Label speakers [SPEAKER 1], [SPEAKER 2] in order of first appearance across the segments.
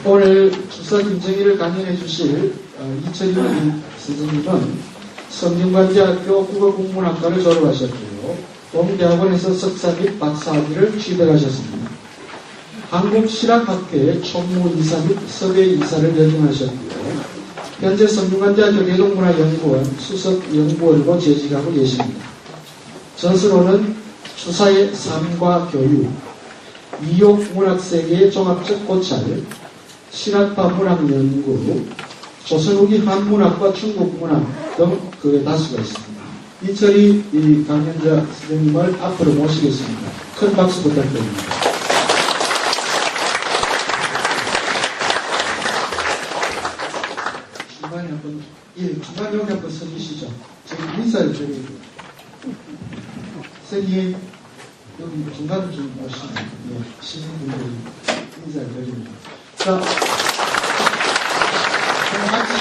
[SPEAKER 1] 오늘 추사 김정일을 강연해 주실 이철희 선생님은 성균관대학교 국어국문학과를 졸업하셨고요. 동대학원에서 석사 및 박사학위를 취득하셨습니다. 한국실학학회의 총무이사 및 섭외이사를 역임하셨고요. 현재 성균관대학교 대동문화연구원 수석연구원으로 재직하고 계십니다. 전수로는 추사의 삶과 교육, 이욕 문학세계의 종합적 고찰, 실학파 문학연구, 조선 후기 한문학과 중국문학 등 그 다수가 있습니다. 이철희 강연자 선생님을 앞으로 모시겠습니다. 큰 박수 부탁드립니다. 중간에 한번, 중간에 여기 한번 서주시죠. 지금 인사를 드리고요. 선생님, 여기 중간을 좀 오시면, 시민분들이 인사를 드립니다. 자, 같이,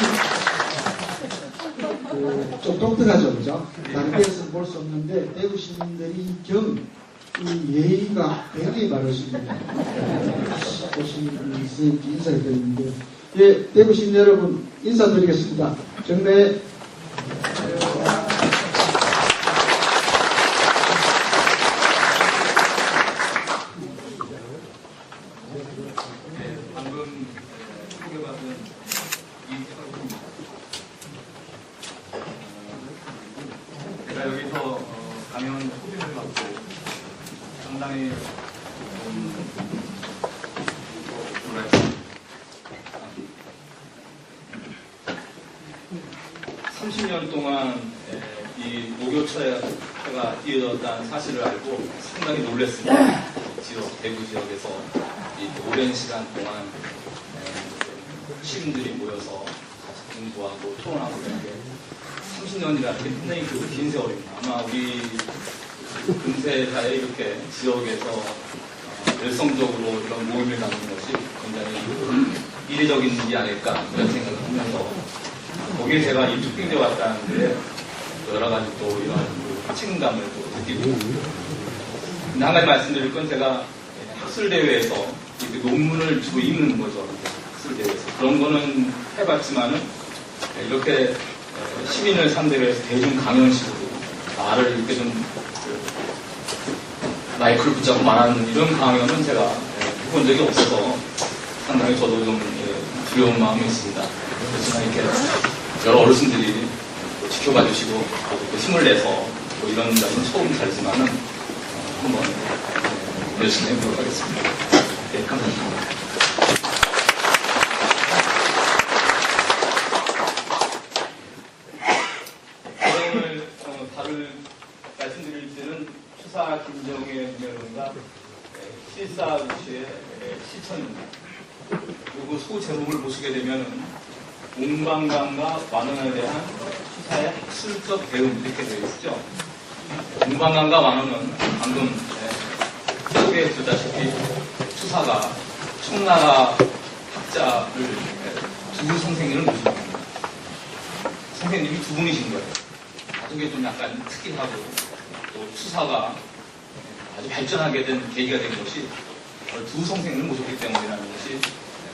[SPEAKER 1] 좀 독특하죠, 그죠? 다른 데서는 볼 수 없는데, 대구 시민들이 이 예의가 굉장히 바르십니다. 보시는 선생님께 인사를 드리는데, 예, 대구 시민 여러분, 인사드리겠습니다. 정례,
[SPEAKER 2] 방금 소개받은 이철입니다. 제가 여기서 강연 소개를 받고 상당히 30년 동안 이 목요처가 이어졌다는 사실을 알고 상당히 놀랐습니다. 대구 지역에서 이 오랜 시간 동안 시민들이 모여서 같이 공부하고 토론하고 이런 게 30년이라는 게 굉장히 긴 세월입니다. 아마 우리 근세사에 이렇게 지역에서 열성적으로 이런 모임을 갖는 것이 굉장히 이례적인 일이 아닐까 이런 생각을 하면서 거기에 제가 이 특징에 왔다는데 여러 가지 또 이런 책임감을 또 느끼고 근데 한 가지 말씀드릴 건 제가 학술대회에서 이렇게 논문을 주고 읽는 거죠. 학술대회에서. 그런 거는 해봤지만은 이렇게 시민을 상대로 해서 대중 강연식으로 말을 이렇게 좀 마이크를 붙잡고 말하는 이런 강연은 제가 해본 적이 없어서 상당히 저도 좀 두려운 마음이 있습니다. 그렇지만 이렇게 여러 어르신들이 지켜봐 주시고 힘을 내서 이런 자리는 처음이지만은 한번 열심히 해보도록 하겠습니다. 네, 감사합니다. 오늘 다룰 말씀드릴 때는 추사 김정일 여론과 실사우시의 시천입니다. 그리고 소 제목을 보시게 되면 옹방강과 완원에 대한 추사의 학술적 배움 이렇게 되어 있죠. 옹방강과 완원은 방금 소개해 주다시피 추사가 청나라 학자를 두 선생님을 모신 겁니다. 선생님이 두 분이신 거예요. 나중에 좀 약간 특이하고 또 추사가 아주 발전하게 된 계기가 된 것이 두 선생님을 모셨기 때문이라는 것이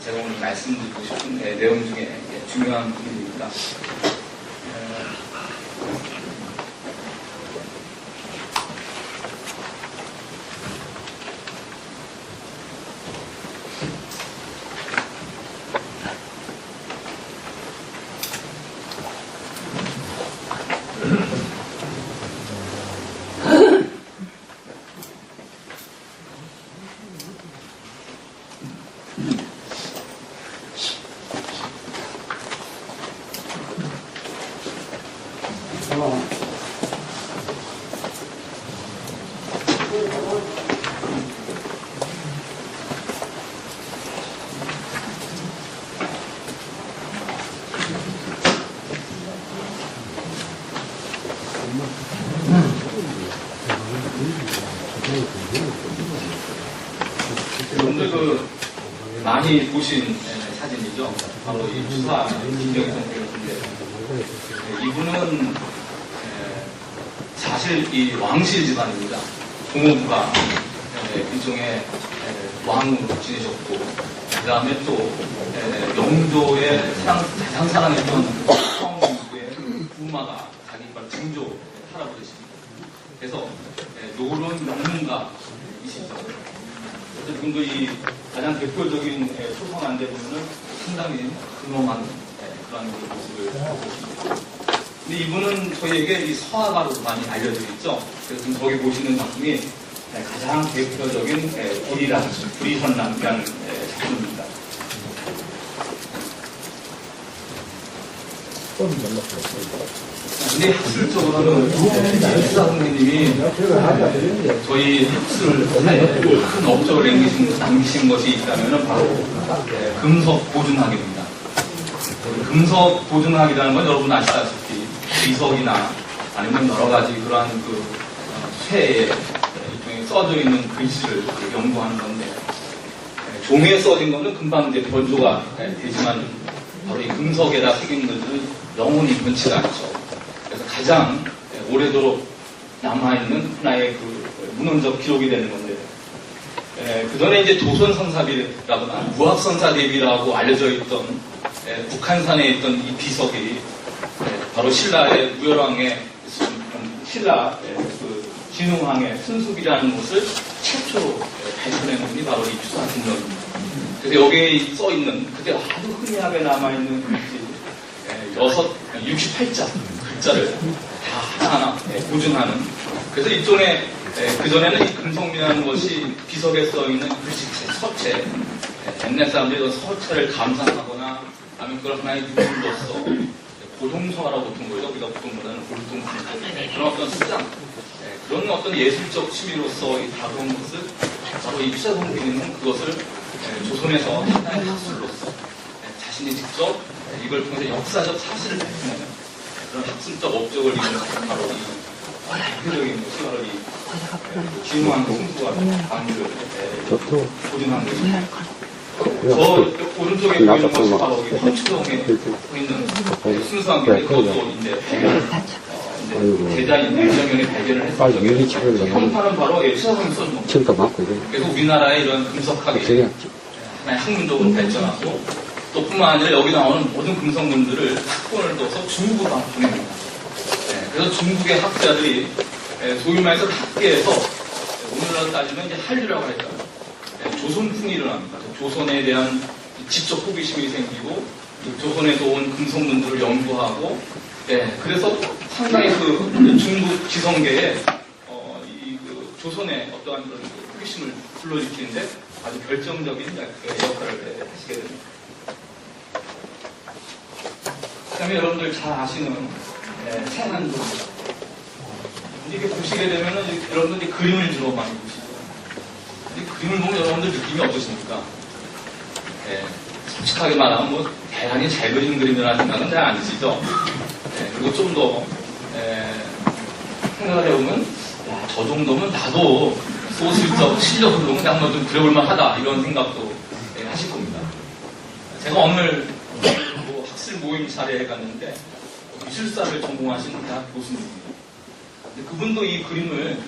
[SPEAKER 2] 제가 오늘 말씀드리고 싶은 내용 중에 중요한 부분입니다. 여러분들 많이 보신 사진이죠. 바로 이 추사 김정일 선생님인데 이분은 사실 이 왕실 집안입니다. 고모부가 일종의 왕으로 지내셨고 그 다음에 또 영조의 가장 사랑했던 성의 부마가 자기 바로 증조 할아버지십니다. 그래서 노론 명문가이시죠. 그래서 지금도 이 가장 대표적인 초성한데 보면은 상당히 근엄한 그런 모습을 보고 있습니다. 근데 이분은 저희에게 이 서화가로 많이 알려져 있죠. 그래서 지금 거기 보시는 작품이 가장 대표적인 불이선남이라는 작품입니다. 근데 학술적으로는 수사 선생님이 저희 학술사에 큰 업적을 남기신 것이 있다면 바로 금속 보증학입니다. 금속 보증학이라는 건 여러분 아시다시피 비석이나 아니면 여러 가지 그러한 그 쇠에 써져 있는 글씨를 연구하는 건데, 종이에 써진 거는 금방 이제 변조가 되지만 바로 이 금속에다 새긴 글들은 영원히 변치가 않죠. 그래서 가장 오래도록 남아있는 하나의 그 문헌적 기록이 되는 건데, 그 전에 이제 조선선사비라거나 무학선사대비라고 알려져 있던 북한산에 있던 이 비석이 바로 신라의 우열왕의 신라 그 진흥왕의 순수비라는 것을 최초로 발견해 놓은 게 바로 이 추사승론입니다. 그래서 여기에 써 있는 그때 아주 흔히하게 남아있는 글씨 68자 글자를 다 하나하나 보증하는, 그래서 일종의 그전에는 이 금속이라는 것이 비석에 써 있는 글씨체, 서체, 옛날 사람들이 서체를 감상하거나 아니면 그걸 하나의 유물로서 고동서라고 보통 거죠. 우리가 보통보다는 골동 그런 어떤 수장, 그런 어떤 예술적 취미로서 다룬 것을 바로 이 추사성빈은 그것을 조선에서 하나의 학술로서 자신이 직접 이걸 통해서 역사적 사실을 밝히는 그런 학술적 업적을 이룬 것이 바로 이 대표적인 것이 바로 이 진흥왕 승수와 강의를 보증한 것입니다. 저 오른쪽에 보이는 것이 바로 이 황초동에 보이는 순수왕인데, 그것도 이제 제자인 윤정현이 발견을 했었죠. 형판은 바로 추사성이 써준 겁니다. 그래서 우리나라의 이런 금속학이 하나의 학문적으로 발전하고, 또 뿐만 아니라 여기 나오는 모든 금속문들을 학본을 둬서 중국으로 보냅니다. 그래서 중국의 학자들이 소위 말해서 학계에서 오늘날 따지면 이제 한류라고 할까요? 조선풍이 일어납니다. 조선에 대한 지적 호기심이 생기고, 조선에서 온 금속문들을 연구하고, 그래서 상당히 그 중국 지성계에 그 조선의 어떠한 그런 호기심을 불러일으키는데 아주 결정적인 역할을 하시게 됩니다. 그 다음에 여러분들 잘 아시는 세한도입니다. 이렇게 보시게 되면은 여러분들이 그림을 주로 많이 보시죠. 그림을 보면 여러분들 느낌이 어떠십니까? 솔직하게 말하면 뭐 대단히 잘 그리는 그림이라는 생각은 잘 안 드시죠? 그리고 좀 더 생각을 해보면 저 정도면 나도 소설적 실력으로 한번 좀 그려볼만 하다, 이런 생각도 하실 겁니다. 제가 오늘 뭐 학술 모임 자리에 갔는데 미술사를 전공하신 대학 교수님입니다. 그분도 이 그림을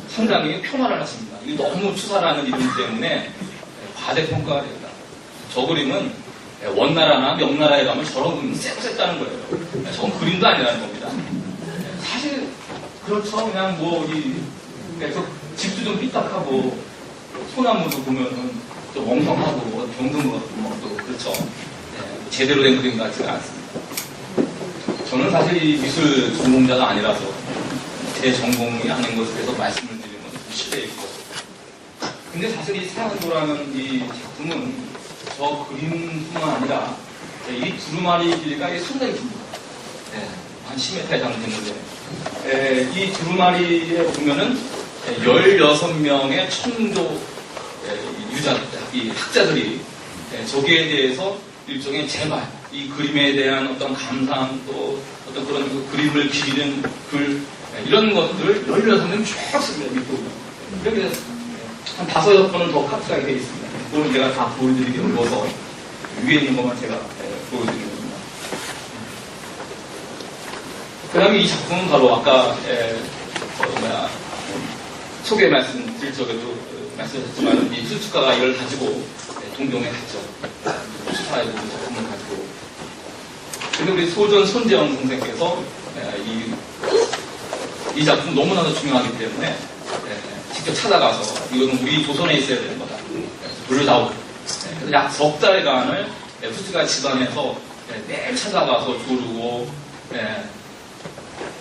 [SPEAKER 2] 상당히 평가를 하십니다. 이게 너무 추사라는 이름 때문에 과대평가가 됩니다. 저 그림은 원나라나 명나라에 가면 저런 그림은 쎄다는 거예요. 저건 그림도 아니라는 겁니다. 사실 그렇죠. 그냥 뭐 그래서 집도 좀 삐딱하고 소나무도 보면은 좀 멍성하고 병든 것 같고 또 그렇죠. 제대로 된 그림 같지가 않습니다. 저는 사실 이 미술 전공자가 아니라서 제 전공이 아닌 것에 대해서 말씀을 드리면 실례이고, 근데 사실 이 세한도라는 이 작품은 저 그림뿐만 아니라 이 두루마리 길이가 상당히 깁니다. 한 10m 이상 되는데, 이 두루마리에 보면은 16명의 천도 이 학자들이 저기에 대해서 일종의 재발, 이 그림에 대한 어떤 감상, 또 어떤 그런 그 그림을 기리는 글, 이런 것들을 16명 쭉 씁니다. 밑부분. 이렇게 한 5-6번은 더 카트가 되어 있습니다. 그거는 제가 다 보여드리기 어려워서 위에 있는 것만 제가 보여드리는 겁니다. 그 다음에 이 작품은 바로 아까 소개 말씀드릴 적에도 말씀하셨지만 이 수축가가 이걸 가지고 동경에 갔죠. 수사에 근데 우리 소전 손재원 선생께서 이 작품 너무나도 중요하기 때문에 직접 찾아가서 이거는 우리 조선에 있어야 되는 거다. 물려다오고 그래서 약 석 달간을 푸스가 집안에서 매일 찾아가서 조르고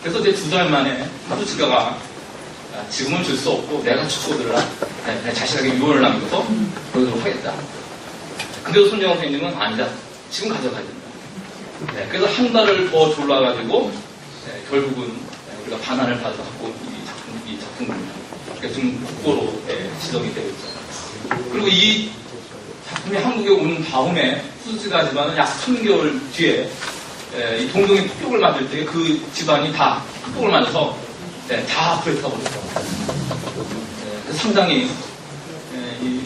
[SPEAKER 2] 그래서 이제 2달 만에 푸스가가 지금은 줄 수 없고 내가 축구들을 자신에게 유언을 남겨서 보여주도록 하겠다. 근데도 손정원 선생님은 아니다. 지금 가져가야 된다. 그래서 한 달을 더 졸라가지고 결국은 우리가 반환을 받아서 갖고 온 이 작품입니다. 지금 국보로 지정이 되어 있죠. 그리고 이 작품이 한국에 온 다음에 푸스가 집안은 약 3개월 뒤에 이 동동이 폭격을 맞을 때 그 집안이 다 폭격을 맞아서 다 그랬다고 그랬어요. 상당히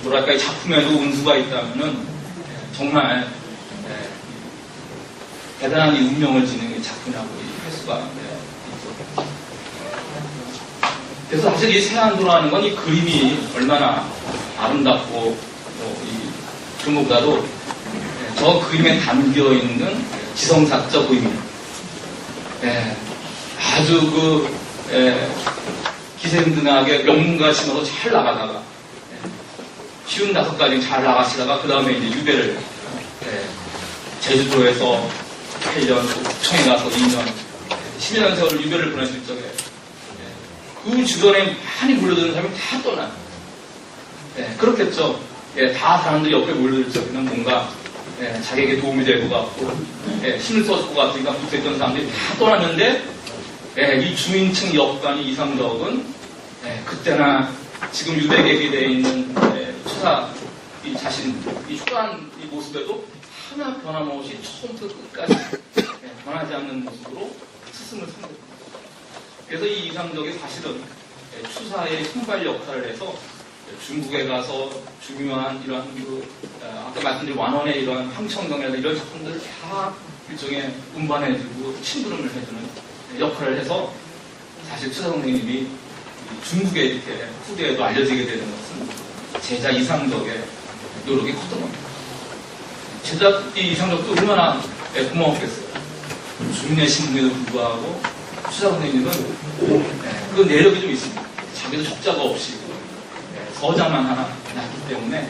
[SPEAKER 2] 뭐랄까 이 작품에도 운수가 있다면은 정말 대단한 이 운명을 지닌 작품이라고 할 수가 있죠. 그래서 사실 이 세안도라는 건 이 그림이 얼마나 아름답고 그런 것보다도 저 그림에 담겨 있는 지성사적 의미, 아주 기생등하게 명문가 신으로 잘 나가다가 쉬운 5가지 잘 나가시다가 그 다음에 이제 유배를 제주도에서 8년, 북청에 가서 2년, 10년 세월을 유배를 보내실 적에 그 주변에 많이 몰려드는 사람이 다 떠나요. 그렇겠죠. 다 사람들이 옆에 몰려들 적에는 뭔가 자기에게 도움이 될 것 같고 힘을 써줄 것 같으니까 붙어있던 사람들이 다 떠났는데 이 주민층 역관이 이상덕은 그때나 지금 유대객이 되어 있는 추사 이 자신 이 초라한 이 모습에도 하나 변함없이 처음부터 끝까지 변하지 않는 모습으로 스승을 섬겼습니다. 그래서 이 이상덕이 사실은 추사의 손발 역할을 해서 중국에 가서 중요한 이러한 아까 말씀드린 완원의 이러한 황청경이라든가 이런 작품들을 다 일종의 운반해주고 심부름을 해주는 역할을 해서 사실 추사 선생님이 중국에 이렇게 후대에도 알려지게 되는 것은 제자 이상덕의 노력이 컸던 겁니다. 제자 이 이상덕도 얼마나 고마웠겠어요. 중내 신분에도 불구하고 추사 선생님은 그 내력이 좀 있습니다. 자기도 적자가 없이 서자만 하나 낳기 때문에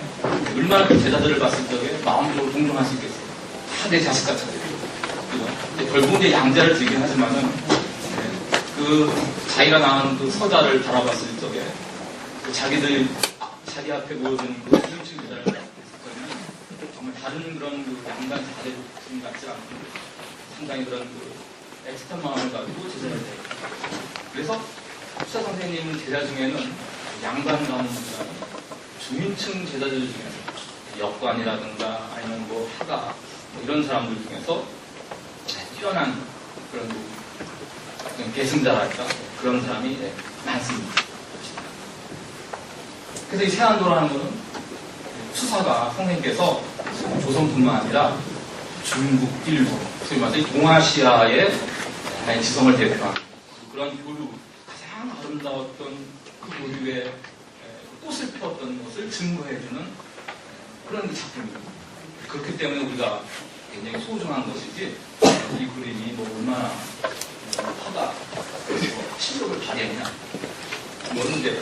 [SPEAKER 2] 얼마나 그 제자들을 봤을 적에 마음적으로 동정할 수 있겠어요. 다 내 자식 같아요. 결국은 이제 양자를 들긴 하지만은 그 자기가 낳은 그 서자를 바라봤을 적에 그 자기들 자기 앞에 모여드는 그 수준치 제자를 봤을 적에는 정말 다른 그런 그 양간 자제품 같지 않고 상당히 그런 그 애틋한 마음을 가지고 제자를 해요. 그래서 추사 선생님 제자 중에는 양반 가문보다는 주민층 제자들 중에서 역관이라든가 아니면 뭐 하가 뭐 이런 사람들 중에서 뛰어난 그런 계승자랄까 그런 사람이 많습니다. 그래서 이 세안도라는 것은 추사가 선생님께서 조선뿐만 아니라 중국, 일본, 소위 말해서 동아시아의 지성을 대표한 그런 교류, 가장 아름다웠던 그 교류의 꽃을 피웠던 것을 증거해주는 그런 작품입니다. 그렇기 때문에 우리가 굉장히 소중한 것이지 이 그림이 뭐 얼마나 화가 실력을 발휘했냐 뭐는 이제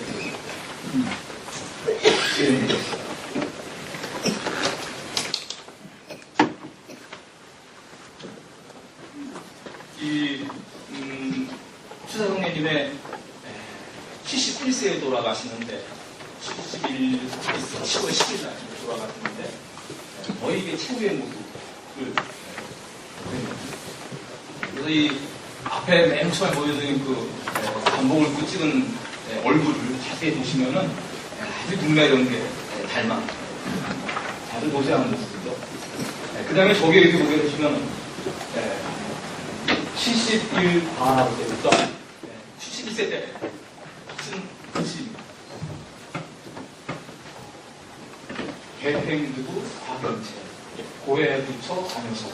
[SPEAKER 2] 이 추사 선생님의 71세에 돌아가시는데 10월 10일 날 돌아가시는데 거의 이게 최후의 모습을 그래서 이 앞에 맨 처음에 보여드린 그 반복을 입고 찍은 얼굴을 자세히 보시면은 아주 눈매던 게 닮아 아주 고생한 모습이죠. 그 다음에 저기 이렇게 보게 되시면은 71 바라고 되어 있죠. 71세 때 쓴 글씨입니다. 개팽두부 박연채 고해부처 장효성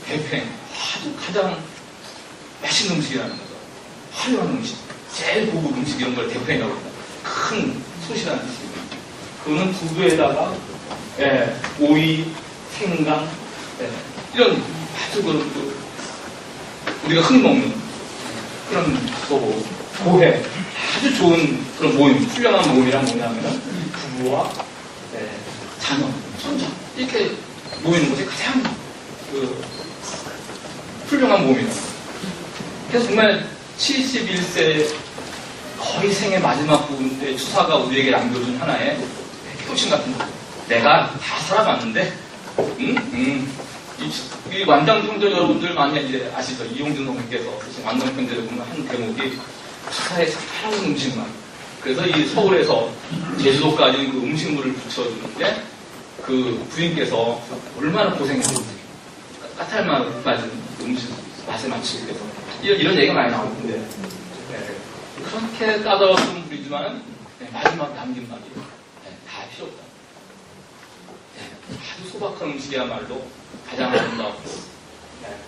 [SPEAKER 2] 대팽 아주 가장 맛있는 음식이라는 거죠. 화려한 음식, 제일 고급 음식 이런 걸 대팽이라고 합니다. 큰 솥이라는 뜻입니다. 그거는 두부에다가 오이, 생강, 이런 아주 우리가 흔히 먹는 그런 거고, 고해 아주 좋은 그런 모임, 훌륭한 모임이란 뭐냐면 부부와 자녀, 손자 이렇게 모이는 것이 가장 훌륭한 모임이다. 그래서 정말 71세 거의 생애 마지막 부분에 추사가 우리에게 남겨준 하나의 표신 같은 거. 내가 다 살아봤는데, 이 완장평전 여러분들 많이 이제 아시죠? 이용준 선생님께서 쓰신 완장평전에 보면 한 대목이 추사의 사랑하는 음식만. 그래서 이 서울에서 제주도까지 그 음식물을 붙여주는데 그 부인께서 얼마나 고생했는지 까탈만 맞은 음식 맛에 맞추기 위해서 이런 얘기가 많이 나오는데 그렇게 까다로운 분이지만 마지막 남긴 말이 다 필요 없다. 아주 소박한 음식이야말로 가장 아름답고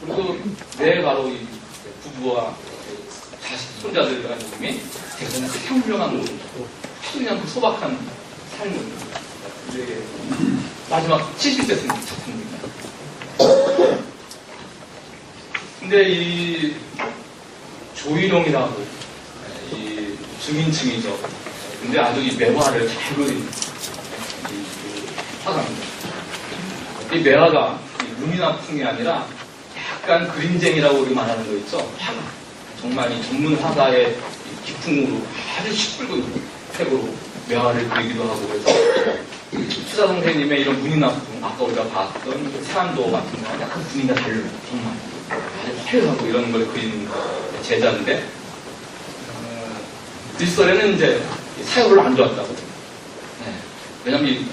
[SPEAKER 2] 그리고 내일 바로 이 부부와 자식, 손자들의 모임이 대단히 가장 훌륭한 모임, 그냥 그 소박한 삶을 우리에게 마지막 70대 작품입니다. 근데 이 조희룡이라고 이 증인층이죠. 근데 아주 이 매화를 잘 그린 이 화가입니다. 이 매화가 문인화풍이 아니라 약간 그림쟁이라고 우리 말하는 거 있죠. 화가. 정말 이 전문 화가의 기풍으로 아주 시끌고 색으로 매화를 그리기도 하고 그래서 추사 선생님의 이런 문인화풍, 아까 우리가 봤던 세안도 같은 거 약간 분위기가 달라요. 정말 아주 화려하고 이런 걸 그리는 제자인데 일설에는 이제 사유를 안 좋았다고. 왜냐면 이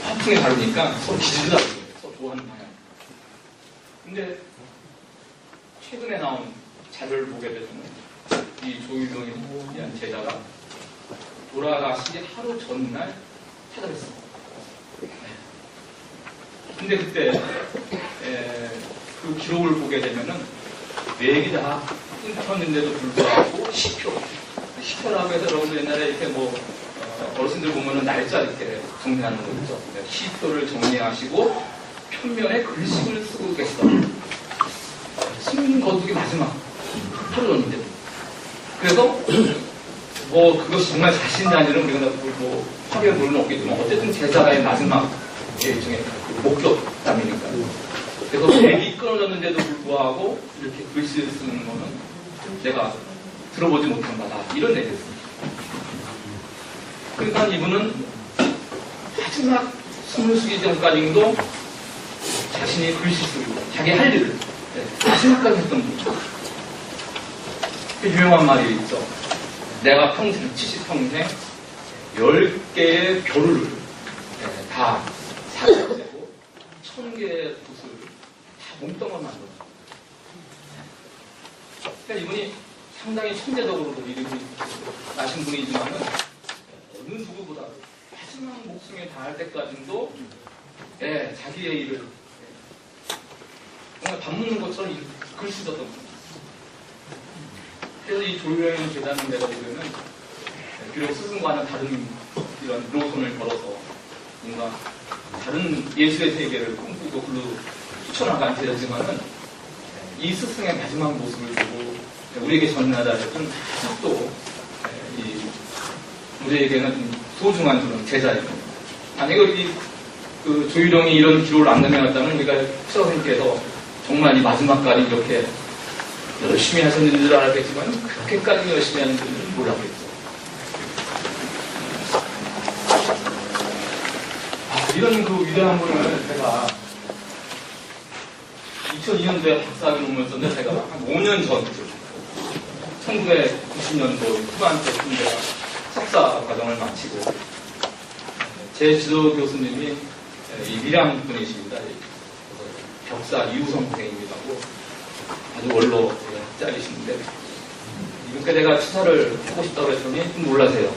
[SPEAKER 2] 화풍이 다르니까 서로 기질도 다르고 서로 좋아하는 방향. 근데 최근에 나온 자료를 보게 되면 이 조희룡이라는 제자가 돌아가시기 하루 전날 찾아뵀어. 근데 그때 그 기록을 보게 되면은 내기 다 인터넷인데도 불구하고 10표라고 해서 여러분들 옛날에 이렇게 뭐 어르신들 보면은 날짜 이렇게 정리하는 거 있죠. 10표를 정리하시고 편면에 글씨를 쓰고 계시다. 승 거두기 마지막 하루 전인데. 그래서 뭐 그것이 정말 자신이 아니라 우리가 뭐 확인할 물은 없겠지만 어쨌든 제자가의 마지막 일종의 목격담이니까. 그래서 맥이 끊어졌는데도 불구하고 이렇게 글씨를 쓰는 거는 제가 들어보지 못한 바다 이런 얘기였습니다. 그러니까 이분은 마지막 숨을 쉬기 전까지도 자신이 글씨 쓰고 자기 할 일을 마지막까지 했던 분이죠. 그 유명한 말이 있죠. 내가 평생 70평생 10개의 별을 다 사고 1000개의 붓을 다 몸뚱아리 만들었어요. 그러니까 이분이 상당히 천재적으로도 이름이 나신 분이지만은 어느 누구보다 마지막 목숨에 닿을 때까지도 자기의 일을 뭔가 밥 먹는 것처럼 글씨 썼던 거예요. 그래서 이 조희룡 제자는 내가 보면은 비록 스승과는 다른 이런 노선을 걸어서 뭔가 다른 예술의 세계를 꿈꾸고 글로 추천하고 제자지만은 이 스승의 마지막 모습을 보고 우리에게 전하자 했던 또 우리에게는 좀 소중한 그런 제자입니다. 만약에 그 조희룡이 이런 기록을 안 남겨놨다면 우리가 추사 선생님께서 정말 이 마지막까지 이렇게 열심히 하셨는 줄 알았겠지만 그렇게까지 열심히 하는 줄은 몰랐겠죠. 이런 그 위대한 분을 제가 2002년도에 박사학위 논문을 썼는데 제가 한 5년 전쯤 1990년도 후반때쯤 제가 석사 과정을 마치고 제 지도 교수님이 이 밀양 분이십니다. 벽사 이우성 선생님이라고 아주 원로 학자이신데 이렇게 제가 추사를 하고 싶다고 했더니 좀 놀라세요.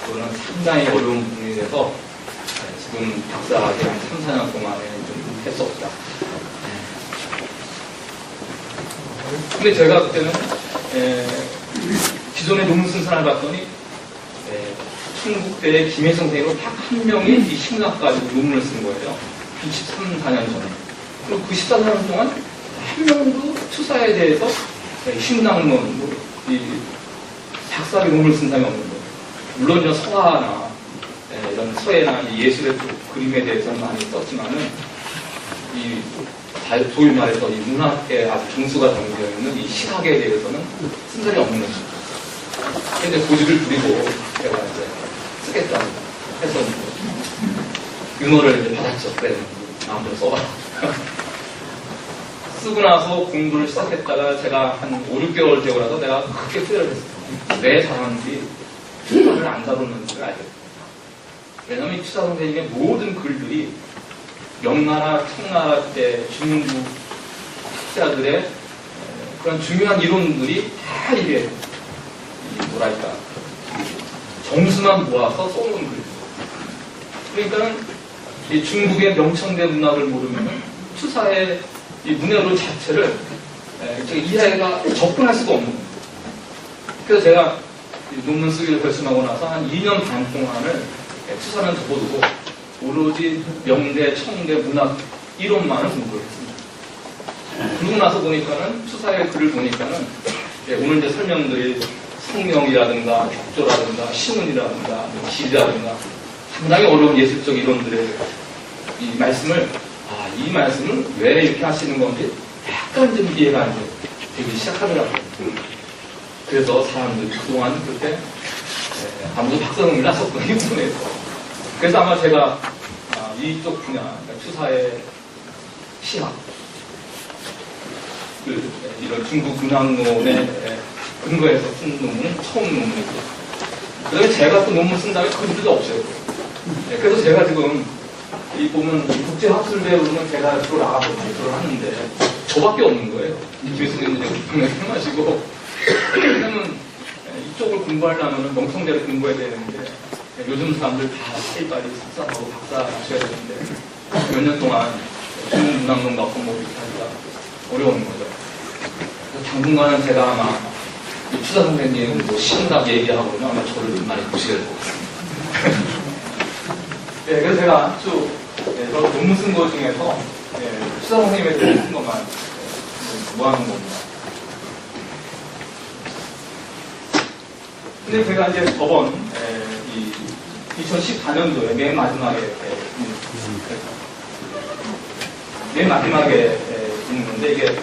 [SPEAKER 2] 그거는 상당히 어려운 부분이라서 지금 박사학위 한 3, 4년 동안에 좀 할 수 없다. 근데 제가 그때는 기존에 논문 쓴 사람을 봤더니 충북대의 김혜성 선생으로 딱 한 명이 이 심리학 가지고 논문을 쓴 거예요. 한 13, 14년 전에. 그리고 그 14년 동안 한 명도 추사에 대해서 신문학론, 이 작사비 논문을 쓴 사람이 없는 거예요. 물론 이런 서화나 이런 서예나 예술의 쪽 그림에 대해서는 많이 썼지만은 이 소위 말해서 이 문학에 아주 중수가 담겨 있는 이 시각에 대해서는 쓴 적이 없는 거죠. 근데 고집을 부리고 제가 이제 쓰겠다 해서 윤호를 이제 받았죠. 그래, 마음대로 써봐. 쓰고 나서 공부를 시작했다가 제가 한 5, 6개월 되고 나서 내가 크게 후회를 했어요. 왜 잘하는지 추사를 안 다루는지를 알겠어요. 왜냐면 이 추사 선생님의 모든 글들이 명나라, 청나라 때 중국 학자들의 그런 중요한 이론들이 다 이게 뭐랄까 정수만 모아서 써놓은 글. 그러니까는 이 중국의 명청대 문학을 모르면 추사의 이 문해론 자체를 이해가 접근할 수가 없는 거예요. 그래서 제가 논문 쓰기를 결심하고 나서 한 2년 반 동안을 추사는 접어두고 오로지 명대, 청대, 문학 이론만을 공부를 했습니다. 그러고 나서 보니까는 추사의 글을 보니까는 오늘 이제 설명드릴 성명이라든가 격조라든가 신문이라든가 시라든가 상당히 어려운 예술적 이론들의 이 말씀을 이 말씀을 왜 이렇게 하시는 건지 약간 좀 이해가 이제 되기 시작하더라고요. 그래서 사람들이 그동안 그때 아무도 박사능을 났었던 이 부분에서 그래서 아마 제가 이쪽 분야, 그러니까 추사의 시학, 이런 중국 문학론에 근거해서 쓴 논문은 처음 논문이고, 그 다음에 제가 또 논문 쓴 다음에 그들도 없어요. 그래서 제가 지금 이 보면 국제학술대로는 제가 주로 나가서 발표를 하는데 저밖에 없는 거예요. 교수님들이 분명히 마시고 왜냐면 이쪽을 공부하려면 명성대를 공부해야 되는데 요즘 사람들 다 빨리빨리 석사하고 박사 하셔야 되는데 몇 년 동안 중국 문학론과 공부 이렇게 하기가 어려운 거죠. 당분간은 제가 아마 추사 선생님 뭐 시문학 얘기하고 아마 저를 좀 많이 보시게 될 것 같습니다. 네, 그래서 제가 쭉 저 논문 쓴 것 중에서 추사 선생님에 대해 쓴 것만 모아놓은 겁니다. 근데 제가 이제 저번 2014년도에 맨 마지막에 있는데 이게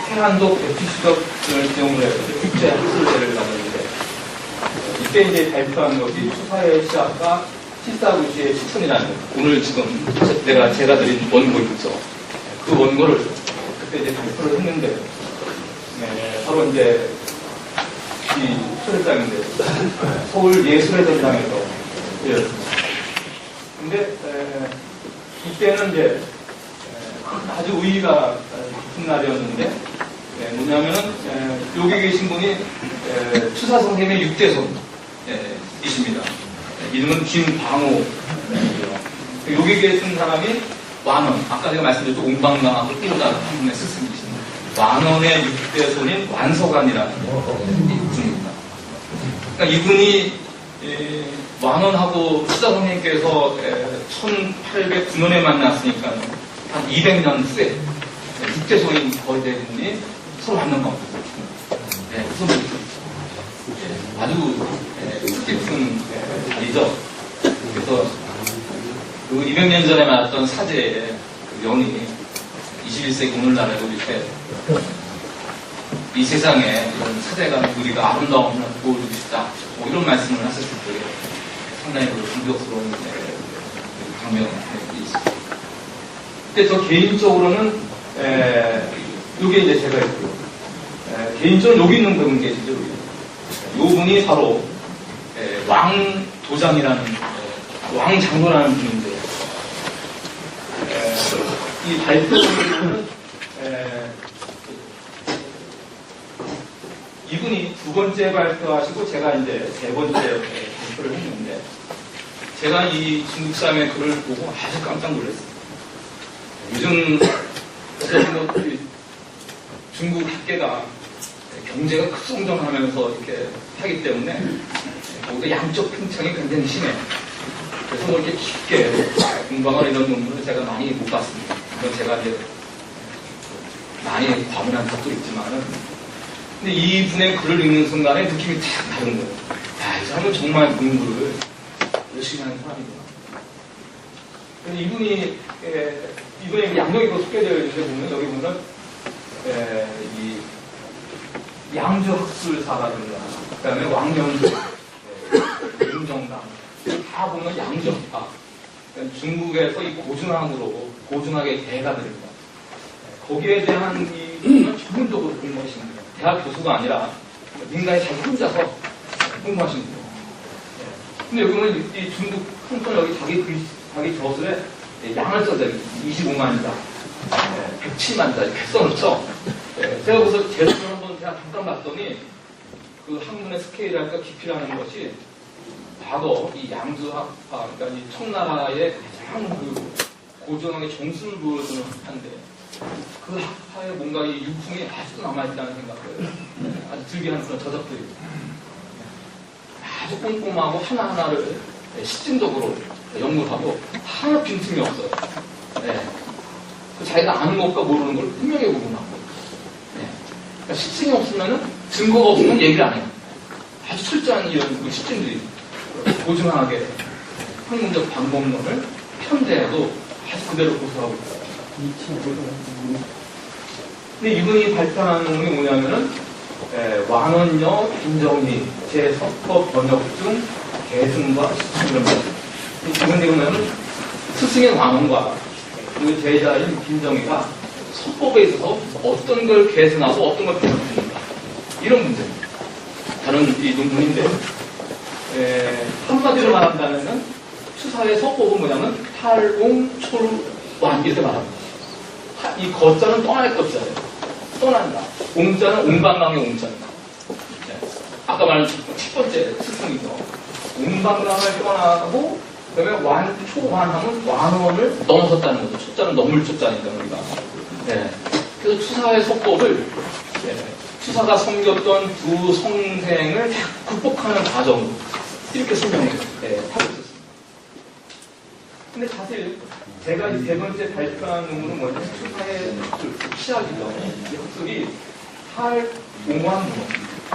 [SPEAKER 2] 태안도 대피수적을 기용으로 해서 국제 학술대를 나눴는데 이때 이제 발표한 것이 추사의 시학과 시사구시의 추천이라는 오늘 지금 제가 드린 원고 있죠. 그 원고를 그때 이제 발표를 했는데 바로 이제 이 초대장인데 서울 예술의 전당에서 열렸습니다. 근데 이때는 이제 아주 의의가 깊은 날이었는데 뭐냐면은 여기 계신 분이 추사 선생님의 육대손이십니다. 이름은 김광호. 여기 계신 사람이 완원. 아까 제가 말씀드렸죠. 옹방강하고 띄우다 한 분의 스승이십니다. 완원의 육대손인 완서관이라는 분입니다. 그러니까 이분이 완원하고 추사 선생님께서 1809년에 만났으니까 한 200년 후에 육대손인 거의 대부분이 서로 만난 겁니다. 무슨 아주 뜻깊은 자리죠. 그래서 그 200년 전에 만났던 사제의 그 연이 21세기 오늘날에도 이렇게 이 세상에 이런 사제가 우리가 아름다움을 보여주고 싶다. 뭐 이런 말씀을 하셨을 때 상당히 감격스러운 장면이 있습니다. 근데 저 개인적으로는 요게 이제 제가 있고요. 개인적으로 여기 있는 분 계시죠. 요 분이 바로 왕도장이라는 왕장로라는 분인데 이 발표는 이분이 두 번째 발표하시고 제가 이제 세 번째 발표를 했는데 제가 이 중국사람의 글을 보고 아주 깜짝 놀랐어요. 요즘 중국 학계가 경제가 급성장하면서 이렇게 하기 때문에 거기서 양적 팽창이 굉장히 심해요. 그래서 뭐 이렇게 깊게 공부하거나 이런 논문을 제가 많이 못 봤습니다. 그건 제가 이제 많이 과분한 적도 있지만은, 근데 이분의 글을 읽는 순간에 느낌이 딱 다른 거예요. 야, 이 사람은 정말 공부를 열심히 하는 사람이구나. 근데 이분의 양력이 소개되어 있는데 보면, 여기 보면, 이 양주학술사라든가, 그 다음에 왕명조, 윤정당, 다 보면 양주학파. 그러니까 중국에서 이 고중하게 대가 됩니다. 거기에 대한 이 전문적으로 공부하시는 거예요. 대학 교수가 아니라 민간에 자기 혼자서 공부하시는 거예요. 근데 여기 보면 이 중국 한편 여기 자기 저술에 양을 써져 25만이다, 107만이다 이렇게 써놓죠. 제가 그래서 제수를 한번 제가 잠깐 봤더니 그 학문의 스케일이랄까 깊이라는 것이 과거 이 양주학파, 그러니까 이 청나라의 가장 그 고전하게 정수를 보여주는 학파인데 그 학파에 뭔가 이 유풍이 아직도 남아있다는 생각을 아주 들게 하는 그런 저작들이 아주 꼼꼼하고 하나하나를 시점적으로 연구하고 하나 빈틈이 없어요. 자기가 아는 것과 모르는 걸 분명히 구분하고. 그러니까 시점이 없으면은 증거가 없으면 얘기를 안 해요. 아주 철저한 이런 그 시점들이 고증하게 학문적 방법론을 현대에도 아주 그대로 고수하고 있어요. 근데 이분이 발표하는 논문이 뭐냐면은 완원여 김정리 제4법 번역 중 계승과 시청입니다. 이분이 보면은 스승의 완원과 그 제자인 김정희가 서법에 있어서 어떤 걸 계승하고 어떤 걸 번역합니까? 이런 문제입니다. 다른 이 논문인데 한마디로 말한다면은 추사의 서법은 뭐냐면 탈옹초루완 이렇게 말합니다. 이 거자는 떠날 것자예요. 떠난다. 옹자는 옹방강의 옹자입니다. 아까 말한 첫 번째 스승이죠. 옹방강을 떠나고 그다음에 초완하면 완원을 넘어섰다는 거죠. 초자는 넘을 초자니까 우리가. 그래서 추사의 서법을 추사가 섬겼던 두 성생을 극복하는 과정으로 이렇게 설명을 하고 있었습니다. 근데 사실 제가 이 세 번째 발표한 논문은 뭐냐면 추사의 시작이죠. 이 학술이 탈옹완 문어,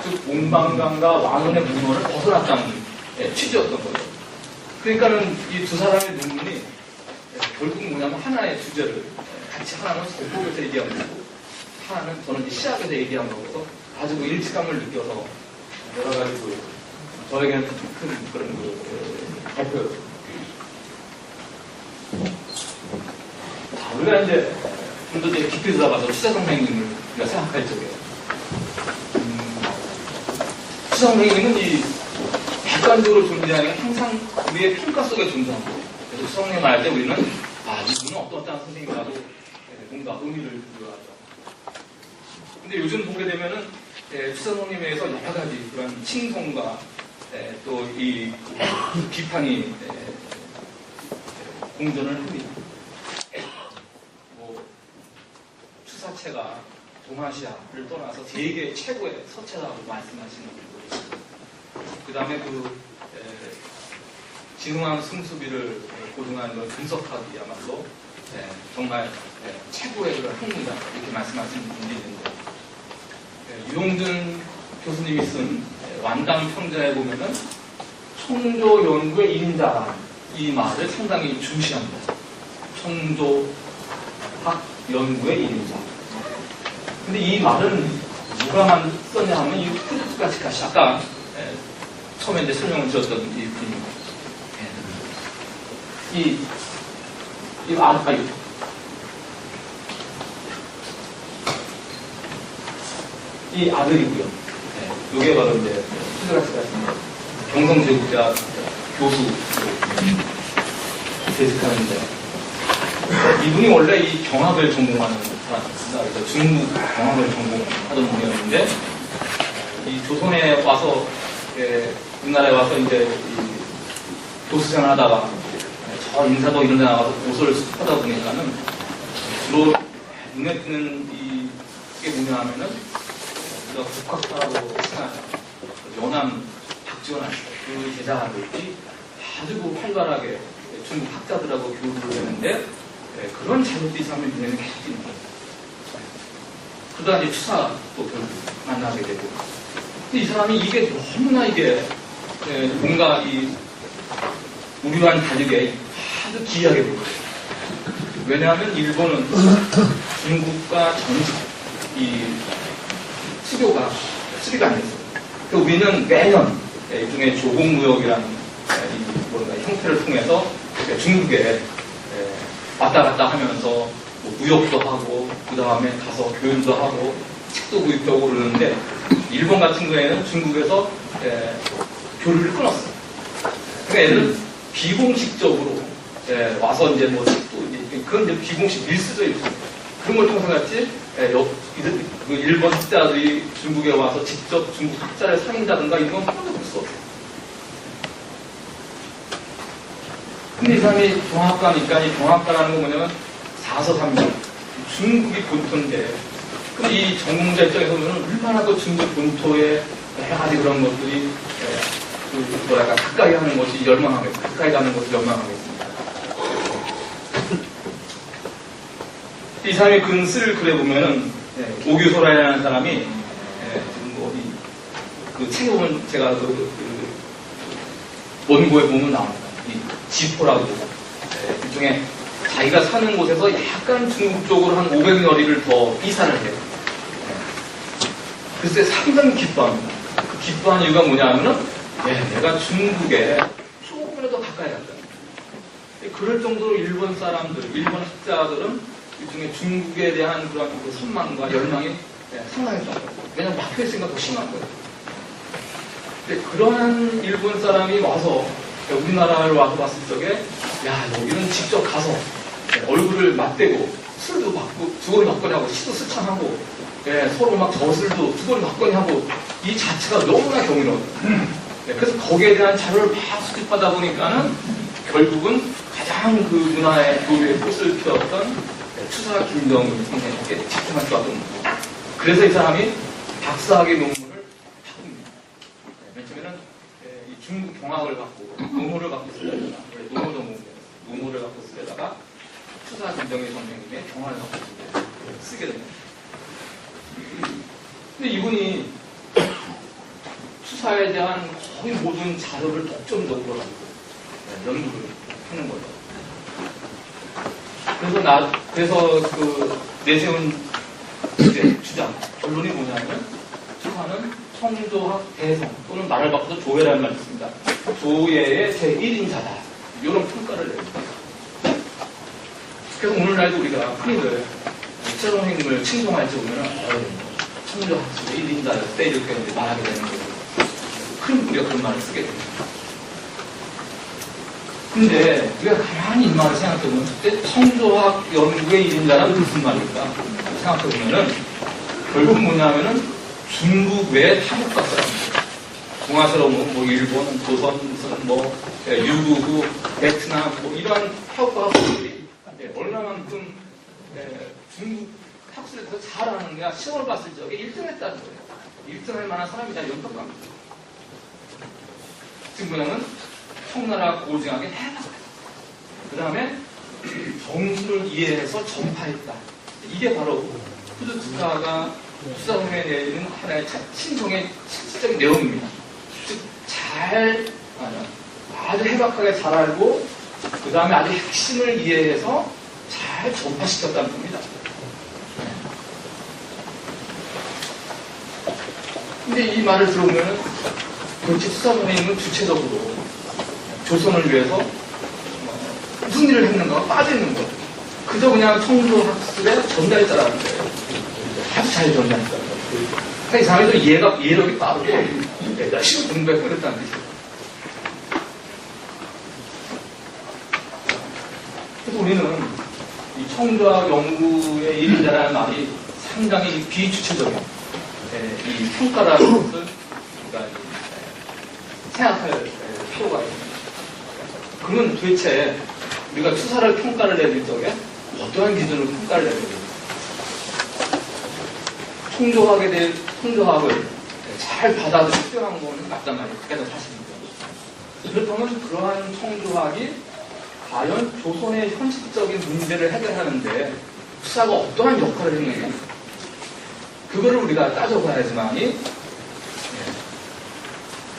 [SPEAKER 2] 즉 옹방강과 완원의 문어를 벗어났다는 취지였던 거죠. 그러니까는 이 두 사람의 논문이 결국 뭐냐면 하나의 주제를 같이 하나는 서법에서 얘기하는 거고 하나는 저는 이제 시작에서 얘기한 거라서 가지고 일치감을 느껴서 여러 가지 저에게는 큰 그런 발표였습니다. 자, 우리가 이제 좀 더 깊이 들어가서 추사 선생님을 우리가 생각할 적에 추사 선생님은 이 객관적으로 존재하는 항상 우리의 평가 속에 존재하고 그래서 추사 선생님 말 때 우리는 이분은 어떠한 선생님이라도 뭔가 의미를 부여하죠. 근데 요즘 보게 되면은 추사 선생님에서 여러 가지 그런 칭송과 또 이 비판이 공존을 합니다. 추사체가 동아시아를 떠나서 세계 최고의 서체라고 말씀하시는 분도 있습니다. 그 다음에 진흥한 승수비를 고증하는 걸 분석하기야말로 정말 최고의 그런 학문이다 이렇게 말씀하시는 분들이 있는데 유용준 교수님이 쓴 완당 평자에 보면은 청조 연구의 인자 이 말을 상당히 중시합니다. 청조학 연구의 인자. 근데 이 말은 누가 썼냐 하면 이 후르츠카시카시 아까 처음에 이제 설명을 드렸던 이 분입니다. 이 아들이고요. 이게 바로 이제 후르츠카시카시 경성제국자 교수 재직하는데 이분이 원래 이 경학을 전공하는 사람입니다. 그래서 중국 경학을 전공하던 분이었는데 이 조선에 와서 우리나라에 와서 이제 교수생활 하다가 저 인사동 이런 데 나가서 고소를 하다 보니까는 주로 눈에 띄는 이게 뭐냐 하면은 우리가 국학사라고 생각하죠. 연암 박지원 그 제자들이 아주 활발하게 중국 학자들하고 교류를 했는데 그런 자료들이 사람의 눈에는 계속 띄는 거예요. 그러다 이제 추사도 결국 만나게 되고. 근데 이 사람이 이게 너무나 이게 뭔가 우리와는 다르게 아주 기이하게 보여요. 왜냐하면 일본은 중국과 전직 수교가 수리가 안 됐어요. 우리는 매년 일종의 조공무역이라는 형태를 통해서 중국에 왔다 갔다 하면서 뭐 무역도 하고 그 다음에 가서 교육도 하고 책도 구입하고 그러는데 일본 같은 경우에는 중국에서 교류를 끊었어요. 그러니까 애들은 비공식적으로 와서 이제 뭐 책도 그건 이제 비공식 밀수적인 그런 걸 통해서 같이 그 일본 학자들이 중국에 와서 직접 중국 학자를 사귄다든가 이런 건 한 번도 볼 수 없어요. 근데 이 사람이 동학과니까 이 동학과라는 건 뭐냐면 4서3명 중국이 본토인데 근데 이 전공자 입장에서 보면 얼마나 그 중국 본토에 여러 가지 그런 것들이 가까이 하는 것이 열망하겠습니다. 가까이 가는 것을 열망하겠습니다. 이 사람의 글을 그래 보면은 오규소라라는 사람이 지금 그 책에 보면 제가 원고에 보면 나옵니다. 이 지포라고 일종의 자기가 사는 곳에서 약간 중국 쪽으로 한 500여리를 더 이사를 해요. 글쎄 상당히 기뻐합니다. 그 기뻐한 이유가 뭐냐면은 내가 중국에 조금이라도 가까이 갔다. 그럴 정도로 일본 사람들, 일본 학자들은 일종의 중국에 대한 그런 그 선망과 열망이 상당했던 거예요. 왜냐면 막혀있으니까 더 심한 거예요. 근데 그러한 일본 사람이 와서 우리나라를 와서 봤을 적에 여기는 직접 가서 얼굴을 맞대고 술도 받고 주거리 받거니 하고 시도 스창하고 서로 막 저술도 주거리 받거니 하고 이 자체가 너무나 경이로워요. 그래서 거기에 대한 자료를 막 수집하다 보니까는 결국은 가장 그 문화의 교류의 꽃을 피웠던 추사 김정은에 집중할 수 없던 그래서 이 사람이 박사학위 논문을 바꿉니다. 맨 처음에는 이 중국 경학을 갖고 논문을 갖고 쓰려다가 논문 전공대 논문을 갖고 쓰려다가 추사 김정일 선생님의 경학을 갖고 쓰게 됩니다. 근데 이분이 추사에 대한 거의 모든 자료를 독점적으로 가지고 연구를 하는 거죠. 그래서 그 내세운 주장 결론이 뭐냐면 추사는 청조학 대성 또는 말을 바꿔서 조예라는 말이 있습니다. 조예의 제1인자다. 이런 평가를 내립니다. 그래서 오늘날도 우리가 흔히들 최종 선생님을 칭송할 때 보면 청조학 제1인자였을 때 이렇게 말하게 되는 거예요. 큰 우리가 그런 말을 쓰게 됩니다. 근데 우리가 가만히 이 말을 생각해보면 그때 청조학 연구의 1인자란 무슨 말일까 생각해보면은 결국 뭐냐면은 중국 외의 한국 박사입니다. 동아시아로 뭐 일본, 조선, 뭐 유구, 베트남 뭐 이러한 한국 박사들이 얼마만큼 중국 학술에 대해서 잘하는가 시험을 봤을 적에 1등 했다는 거예요. 1등 할 만한 사람이다 이런 평가입니다. 지금 뭐냐면 청나라 고증하게 해봤다. 그 다음에 정수를 이해해서 전파했다. 이게 바로 후드투사가 수사성에 내리는 하나의 신성의 실질적인 내용입니다. 즉, 아주 해박하게 잘 알고, 그 다음에 아주 핵심을 이해해서 잘 전파시켰다는 겁니다. 근데 이 말을 들어보면, 도대체 수사선생님은 주체적으로 조선을 위해서 무슨 일을 했는가가 빠져있는 거예요. 그저 그냥 청조학습의 전달자라는 거예요. 아주 잘 전달했다는 거예요. 이 사람이 좀 이해력이 빠르고 열심히 공부했고 그랬다는 뜻이에요. 그래서 우리는 이 청조학 연구의 1인자라는 말이 상당히 비주체적인 이 평가라는 것을 우리가 생각할 필요가 있습니다. 그러면 도대체 우리가 추사를 평가를 내릴 적에 어떠한 기준으로 평가를 내야 됩니까? 청조학을 잘 받아들이고 수용한 거는 맞단 말이에요. 그게 더 사실입니다. 그렇다면 그러한 청조학이 과연 조선의 현실적인 문제를 해결하는데 추사가 어떠한 역할을 했느냐? 그거를 우리가 따져봐야지만이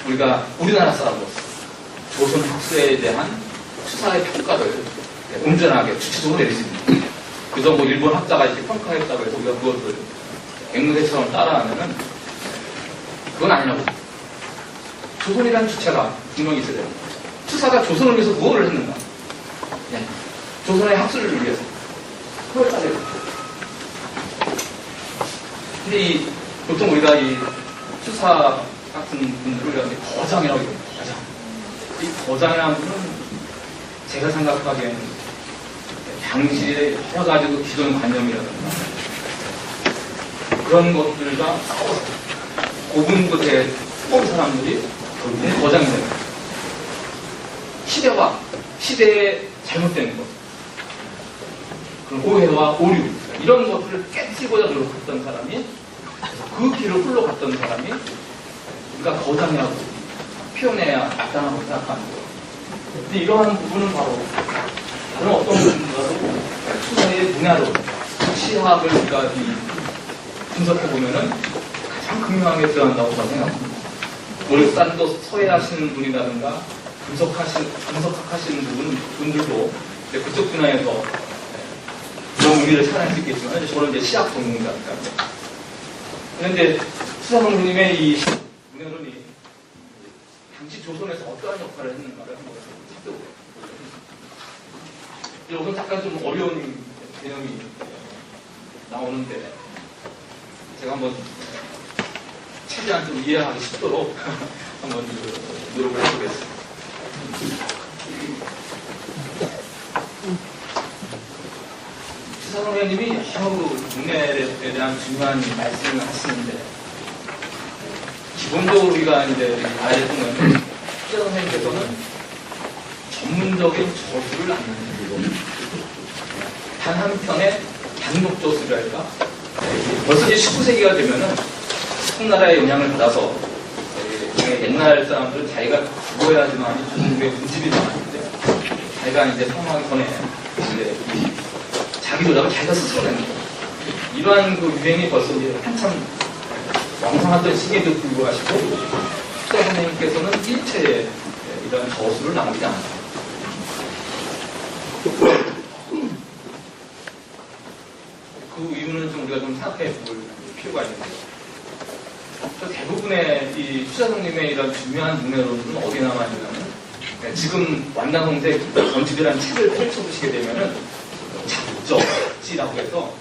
[SPEAKER 2] 우리가 우리나라 사람으로서 조선 학수에 대한 추사의 평가를 온전하게 주체적으로 내릴 수 있는, 그저 뭐 일본 학자가 이렇게 평가했다고 해서 우리가 그것을 앵무새처럼 따라하면은 그건 아니라고. 조선이라는 주체가 분명히 있어야 돼요. 추사가 조선을 위해서 무엇을 했는가? 네. 조선의 학술을 위해서. 그걸 따져야 돼요. 근데 보통 우리가 이 추사 같은 분들을 거장이라고 해요. 거장. 이 거장이라는 분은 제가 생각하기에는 당시의 여러 가지 기존 관념이라든가 그런 것들과 싸워서 고분 끝에 온 사람들이 결국은 거장이 돼요. 시대와 시대에 잘못된 것, 그런 오해와 오류, 이런 것들을 깨뜨리고자 노력했던 사람이, 그 길을 흘러갔던 사람이 우리가 거장이라고 표현해야 마땅하고 생각하는 거예요. 근데 이러한 부분은 바로 다른 어떤 부분보다도 추사의 문화로 시학을 우리가 분석해보면은 가장 극명하게 드러난다고 저는 생각합니다. 우리 딴도 서예하시는 분이라든가 분석하시는 분들도 그쪽 분야에서 그런 의미를 찾아낼 수 있겠지만, 저는 이제 시학 전공자니까. 그런데 추사동 선생님의 이 문해론이 당시 조선에서 어떠한 역할을 했는가를 한번 살펴보겠습니다. 여기서 잠깐 좀 어려운 개념이 나오는데, 제가 한번 최대한 좀 이해하기 쉽도록 한번 노력을 해보겠습니다. 추사동 회원님이 여러 문해에 대한 중요한 말씀을 하시는데, 기본적으로 우리가 이제 아래 보면 추사동 회원님께서는 전문적인 저술을 안 만들고 단 한편의 단독저술이랄까, 벌써 이제 19세기가 되면은 청나라의 영향을 받아서 옛날 사람들은 자기가 죽어야지만 중국의 군집이 나왔는데, 자기가 이제 사망하기 전에 이제 자기 조작을 자기가 스스로 내는 거예요. 이러한 그 유행이 벌써 이제 한참 왕성하던 시기에도 불구하고 추사 선생님께서는 일체의 이런 저술을 남기지 않았어요. 그 이유는 좀 우리가 좀 생각해 볼 필요가 있는데요. 대부분의 이 추사성님의 이런 중요한 문해론은 어디 남아있냐면, 지금 완나홍색 전집이라는 책을 펼쳐보시게 되면은 작적지라고 해서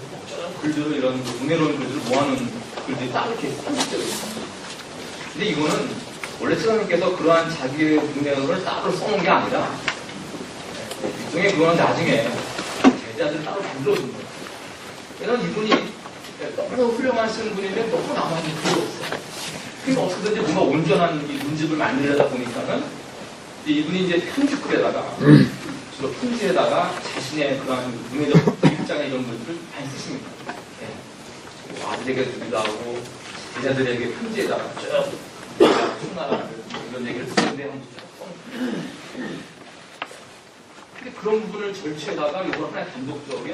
[SPEAKER 2] 글들을, 이런 문해론 글들을 모아놓은 글들이 따로 이렇게 편집되어 있습니다. 근데 이거는 원래 추사성님께서 그러한 자기의 문해론을 따로 써놓은 게 아니라 일종의 그거는 나중에 제자들 따로 만들어준 거예요. 왜냐면 이분이 너무 훌륭하신 분인데 너무 남아있는 글이 없어요. 그러니까 어떻게든지 뭔가 온전한 이 문집을 만들려다 보니까는 이분이 이제 편집글에다가 주로 편지에다가 자신의 그러한 문해적 입장의 이런 것들을 많이 쓰십니다. 네. 아들에게 주기도 하고 제자들에게 편지에다가 쭉 청나라 이런 얘기를 쓰는데 한번 근데 그런 부분을 절취에다가 이걸 하나의 단독적인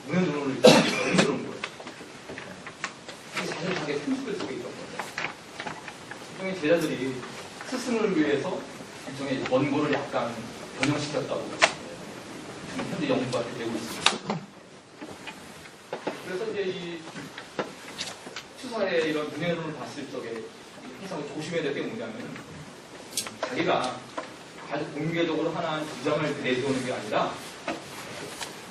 [SPEAKER 2] 문해론을 만드는 거예요. 자신하게 편집글 속에 있던 거예요. 일종의 제자들이 스승을 위해서 일종의 원고를 약간 변형시켰다고 현재 연구가 되고 있습니다. 그래서 이제 이 추사의 이런 문해론을 봤을 적에 항상 조심해야 될 게 뭐냐면, 자기가 아주 공개적으로 하나의 주장을 내세우는 게 아니라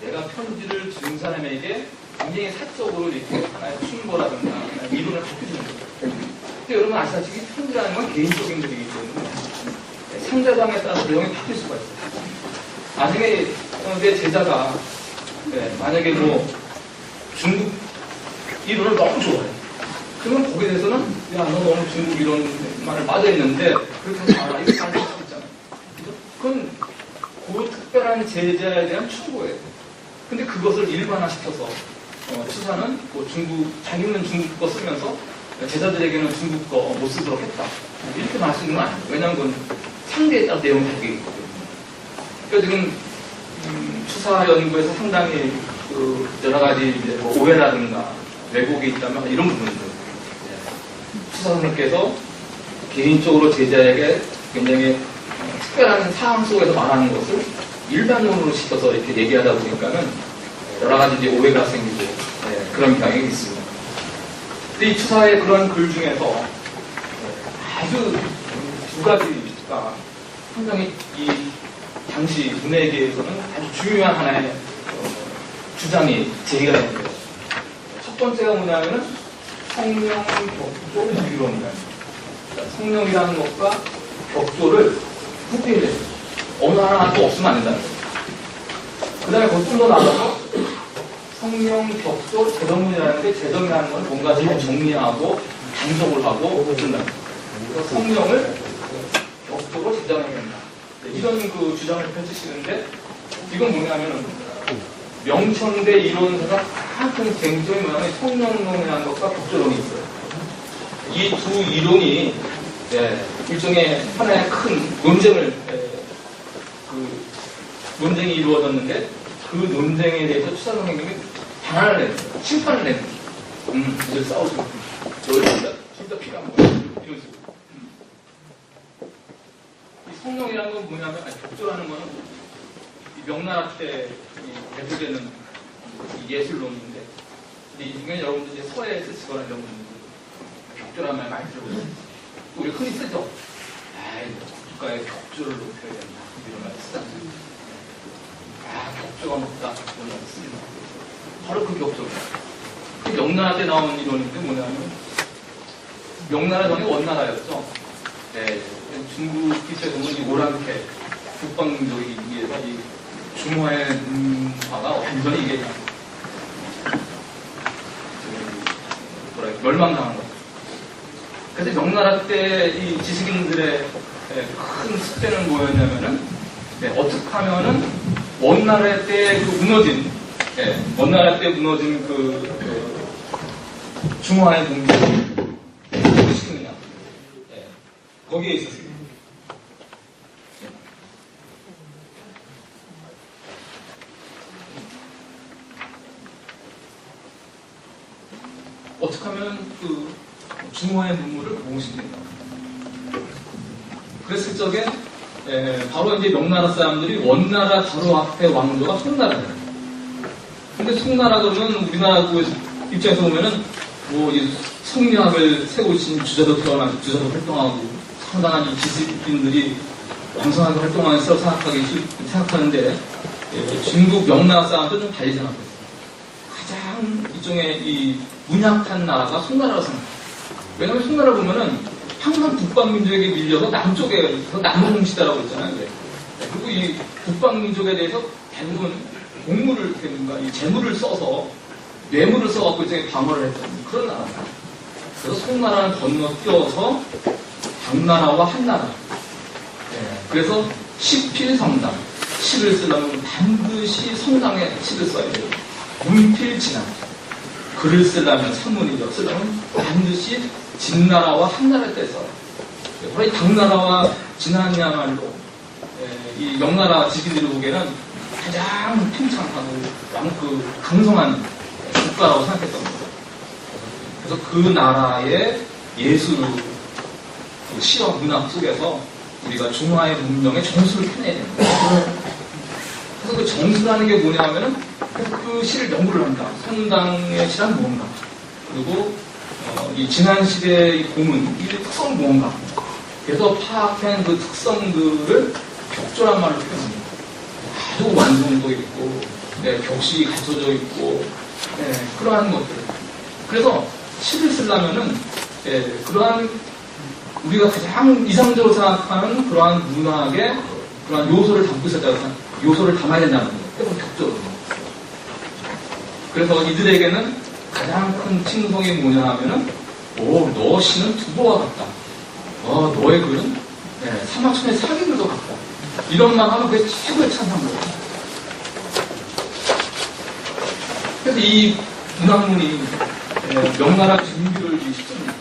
[SPEAKER 2] 내가 편지를 준 사람에게 굉장히 사적으로 이렇게 하나의 충고라든가 이론을 가르쳐주는 거예요. 근데 여러분 아시다시피 편지라는 건 개인적인 것이기 때문에 상대방에 따라서 내용이 바뀔 수가 있어요. 나중에 내 제자가 만약에 뭐 중국 이론을 너무 좋아해. 그러면 거기에 대해서는 야, 너 너무 중국 이론만을 빠져있는데 그렇게 하지 마라. 이렇게 할 수 있잖아요. 그건 그 특별한 제자에 대한 충고예요. 근데 그것을 일반화시켜서 추사는 뭐 자기는 중국 거 쓰면서 제자들에게는 중국 거 못 쓰도록 했다. 이렇게 말할 수 있는 건 아니에요. 왜냐하면 그건 상대에 따라 내용이 다르기 때문에. 그러니까 지금 추사 연구에서 상당히 그 여러 가지 이제 뭐 오해라든가 왜곡이 있다면 이런 부분들. 예. 추사선생님께서 개인적으로 제자에게 굉장히 특별한 상황 속에서 말하는 것을 일반론으로 시켜서 이렇게 얘기하다 보니까는 여러 가지 이제 오해가 생기고 예, 그런 경향이 있습니다. 근데 이 추사의 그런 글 중에서 아주 두 가지가 상당히 이 당시 문예계에서는 아주 중요한 하나의 주장이 제기가 됩니다. 첫 번째가 뭐냐면은 성령 격조 이론이라는 그러니까 성령이라는 것과 격조를 구별해야 돼요. 어느 하나도 없으면 안 된다는 거예요. 그 다음에 그것 좀 더 나가서 성령 격조 재정이라는 게 재정이라는 건 뭔가 잘 정리하고 단속을 하고 그런다. 그래서 성령을 격조로 재정해야 된다. 이런 그 주장을 펼치시는데 이건 뭐냐면은 명천대 이론사가 가장 쟁점이 뭐냐면 성령론이라는 것과 격조론이 있어요. 이 두 이론이 일종의 하나의 큰 논쟁을 논쟁이 이루어졌는데 그 논쟁에 대해서 추사 선생님이 반환을 냈어요. 심판을 냈어요. 이제 싸우지 마. 너희 진짜 피가 안 보여. 이런 식으로. 이 성령이라는 건 뭐냐면 격조라는 거는 이 명나라 때 대표되는 예술론인데 이게 여러분들 이제 서예에 쓰시거나 이런 분들 격조라는 말 많이 들어보셨어요. 우리 흔히 쓰죠. 국가의 격조를 높여야 된다. 이런 말 쓰잖아요. 격조가 높다. 이런 말 씁니다. 바로 그 격조입니다. 그 명나라 때 나온 이론인데 뭐냐면 명나라 전에 원나라였죠. 중국 기초에 보면 이 오랑캐 북방민족에 의해서 이 중화의 문화가 완전히 이게 멸망당한 거죠. 그래서 명나라 때 이 지식인들의 큰 숙제는 뭐였냐면은 어떻게 하면은 원나라 때 그 무너진 원나라 때 무너진 그 중화의 문명을 회복시키느냐 거기에 있었습니다. 어떻게 하면 그 중화의 문물을 복원시키는가. 그랬을 적에 바로 이제 명나라 사람들이 원나라 바로 앞에 왕조가 송나라예요. 근데 송나라 그러면 우리나라 입장에서 보면은 뭐 이 성리학을 세우신 주자도 태어나고 주자도 활동하고 상당한 이 지식인들이 왕성하게 활동하는 것으로 생각하는데 중국 명나라 사람들은 좀 달리 생각했어요. 가장 일종의 이 문약한 나라가 송나라라고 생각해요. 왜냐하면 송나라 보면은 항상 북방민족에게 밀려서 남쪽에서 남홍시대라고 했잖아요. 그리고 이 북방민족에 대해서 대부분 공물을, 뭔가 이 재물을 써서 뇌물을 써갖고 이제 방어를 했던 그런 나라입니다. 그래서 송나라는 건너뛰어서 당나라와 한나라. 그래서 십필성당. 시를 쓰려면 반드시 성당에 시를 써야 돼요. 문필진안. 글을 쓰려면 산문이죠. 쓰려면 반드시 진나라와 한나라 때 써요. 바로 이 당나라와 진안이야말로 이 명나라 지식인들이 보기에는 가장 팽창하고 그 강성한 국가라고 생각했던 거예요. 그래서 그 나라의 예술, 그 시와 문학 속에서 우리가 중화의 문명의 정수를 펴내야 됩니다. 그래서 그 정수라는 게 뭐냐면은 그 시를 연구를 한다. 성당의 시란 무언가. 그리고 이 지난 시대의 고문, 이 특성 무언가. 그래서 파악한 그 특성들을 격조란 말로 표현합니다. 아주 완성도 있고, 격식이 갖춰져 있고, 그러한 것들. 그래서 시를 쓰려면은, 그러한 우리가 가장 이상적으로 생각하는 그러한 문학의 그러한 요소를 담고 있었다고 요소를 담아야 된다는 거예요. 그건 격조로. 그래서 이들에게는 가장 큰 칭송이 뭐냐 하면은, 너 시는 두보와 같다. 너의 글은 사막천의 사기들도 같다. 이런 말 하면 그게 최고의 찬상이에요. 그래서 이 문학문이 명나라 준비를 시킵니다.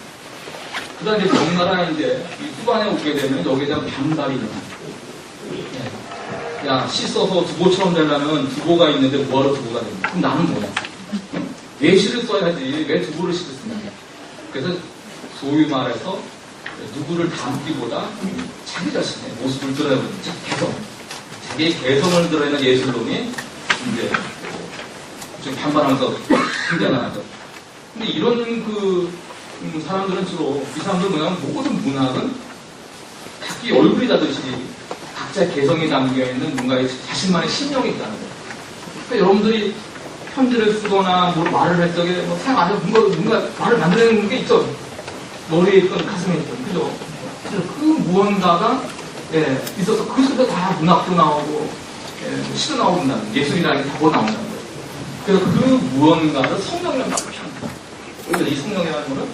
[SPEAKER 2] 그 다음에 명나라 이제 이 후반에 오게 되면 여기에 대한 반발이 일어나요. 야, 시 써서 두보처럼 되려면 두보가 있는데 뭐하러 두보가 됩니까? 그럼 나는 뭐야? 예시를 써야지 왜 두부를 씹었습니까? 그래서 소위 말해서 누구를 닮기보다 자기 자신의 모습을 드러내는 개성, 자기의 개성을 드러내는 예술론이 이제 좀 반발하면서 등장하죠. 근데 이런 사람들은 주로 이 사람들 뭐냐면 모든 문학은 각기 얼굴이 다듯이 각자의 개성이 담겨 있는 뭔가의 자신만의 신념이 있다는 거예요. 그러니까 여러분들이 편지를 쓰거나 뭐 말을 할 적에 뭐 생각 안에 뭔가 말을 만들어내는 게 있죠. 머리에 있던 가슴에 있던 그죠? 그 무언가가 있어서 그 속에 다 문학도 나오고 시도 나오고 그런다는 예술이라는 게 다 뭐 나온다는 거예요. 그래서 그 무언가를 성령이라는 말을 표현합니다. 그래서 이 성령이라는 거는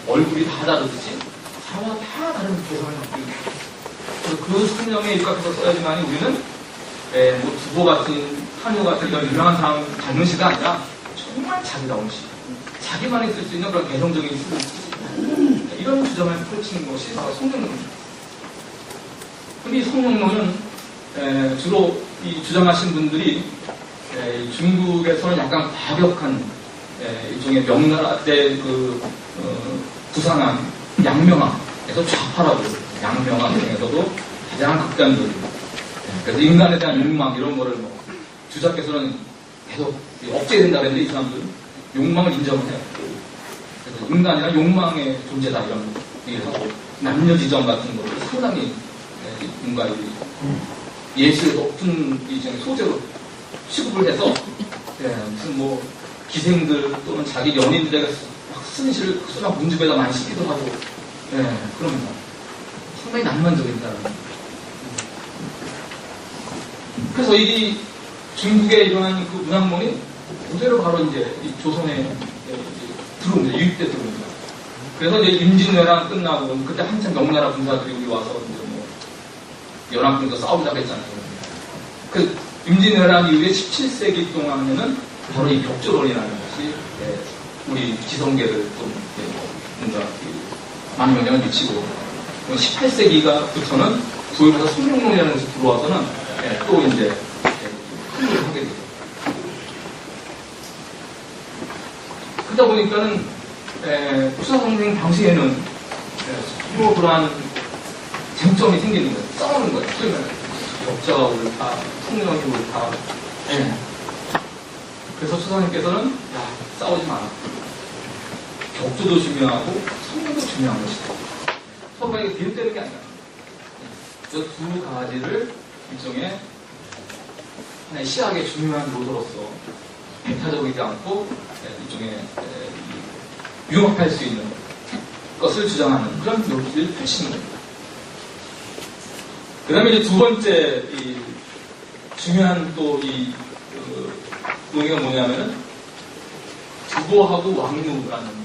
[SPEAKER 2] 얼굴이 다 다르듯이 사람마다 다 다른 개성을 갖고 있는 거예요. 그 성령에 입각해서 써야지만 우리는 뭐 두보 같은 한효 같은 이런 유명한 사람 닮은 시가 아니라 정말 자기다운 시, 자기만이 쓸 수 있는 그런 개성적인 시를 쓰지. 이런 주장을 펼치는 것이 바로 성령론입니다. 근데 이 성령론은 주로 이 주장하신 분들이 중국에서는 약간 과격한 일종의 명나라 때 부상한 양명학에서 좌파라고 양명학 중에서도 가장 극단적인 그래서 인간에 대한 욕망 이런 거를 뭐 주자께서는 계속 억제된다 그랬는데 이 사람들은 욕망을 인정을 해요. 그래서 인간이란 욕망의 존재다 이런 얘기를 하고 남녀지정 같은 거를 상당히 뭔가 예술의 높은 소재로 취급을 해서 무슨 뭐 기생들 또는 자기 연인들에게 막 쓴 시를 수납 문집에다 많이 쓰기도 하고 그럽니다. 상당히 낭만적이다라는. 그래서 이 중국의 이러한 그 문학문이 그대로 바로 이제 이 조선에 들어옵니다. 유입돼 들어옵니다. 그래서 이제 임진왜란 끝나고 그때 한참 명나라 군사들이 우리 와서 이제 뭐 연합군과 싸우자고 했잖아요. 그 임진왜란 이후에 17세기 동안에는 바로 이 격조론이라는 것이 우리 지성계를 좀 뭔가 많은 영향을 미치고 18세기가부터는 소위 말해서 성령론이라는 것이 들어와서는 또 이제 흥미를 하게 되죠. 그러다 보니까는 추사선생 당시에는 서로 그러한 쟁점이 생기는 거예요. 싸우는 거예요. 소위 말해서 격자가 옳다, 성령이 옳다. 그래서 추사선생께서는 야 싸우지 마라. 격조도 중요하고 성령도 중요한 것이다. 서로에게 비롯되는 게 아니라 그 두 가지를 일종의 하나의 시학의 중요한 요소로서 배타적이지 않고 일종의 융합할 수 있는 것을 주장하는 그런 논리를 펼치는 겁니다. 그 다음에 이제 두 번째 중요한 또 논의가 뭐냐면은 두보하고 왕류라는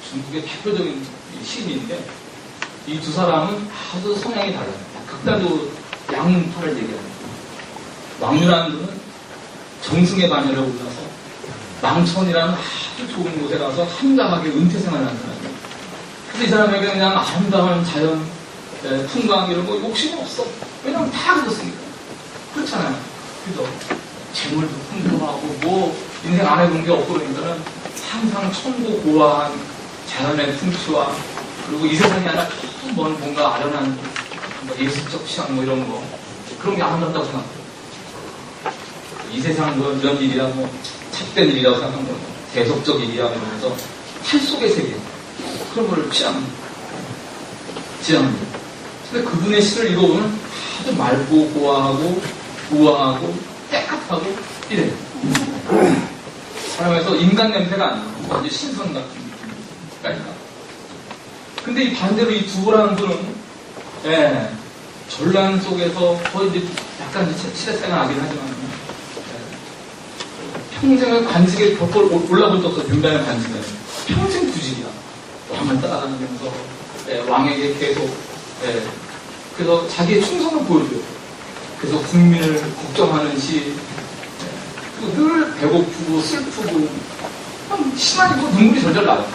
[SPEAKER 2] 중국의 대표적인 시인인데 이 두 사람은 아주 성향이 달라요. 극단적으로 양파를 얘기합니다. 왕류라는 분은 정승의 반열에 올라서 망천이라는 아주 좋은 곳에 가서 한가하게 은퇴 생활을 하는 사람이에요. 그래서 이 사람에게 그냥 아름다운 자연, 풍광 이런 거 욕심이 없어. 왜냐면 다 그렇습니까? 그렇잖아요. 그죠? 재물도 풍부하고 뭐 인생 안 해본 게 없고 그러니까는 항상 천고고화한 자연의 풍취와 그리고 이 세상이 아니라 먼 뭔가 아련한 예술적 취향 뭐 이런 거 그런 게 아름답다고 생각해요. 이 세상 뭐 이런 일이야 뭐 착된 일이라고 생각하는 거 대속적 일이야 이러면서 탈 속의 세계 그런 거를 취합니다. 근데 그분의 시를 읽어보면 아주 맑고 고와하고 우아하고 깨끗하고 이래요. 사람에서 인간 냄새가 안 나요. 완전 신선 같은 느낌이니까. 근데 이 반대로 이 두보라는 분은 전란 속에서 거의 이제 약간 칠레차가 나긴 하지만 평생을 관직에 벽걸 올라본 적도 윤단의 관직은 평생 구직이야. 왕을 따라다니면서 왕에게 계속 그래서 자기의 충성을 보여줘요. 그래서 국민을 걱정하는 시 늘 배고프고 슬프고 심하고 눈물이 절절 나요.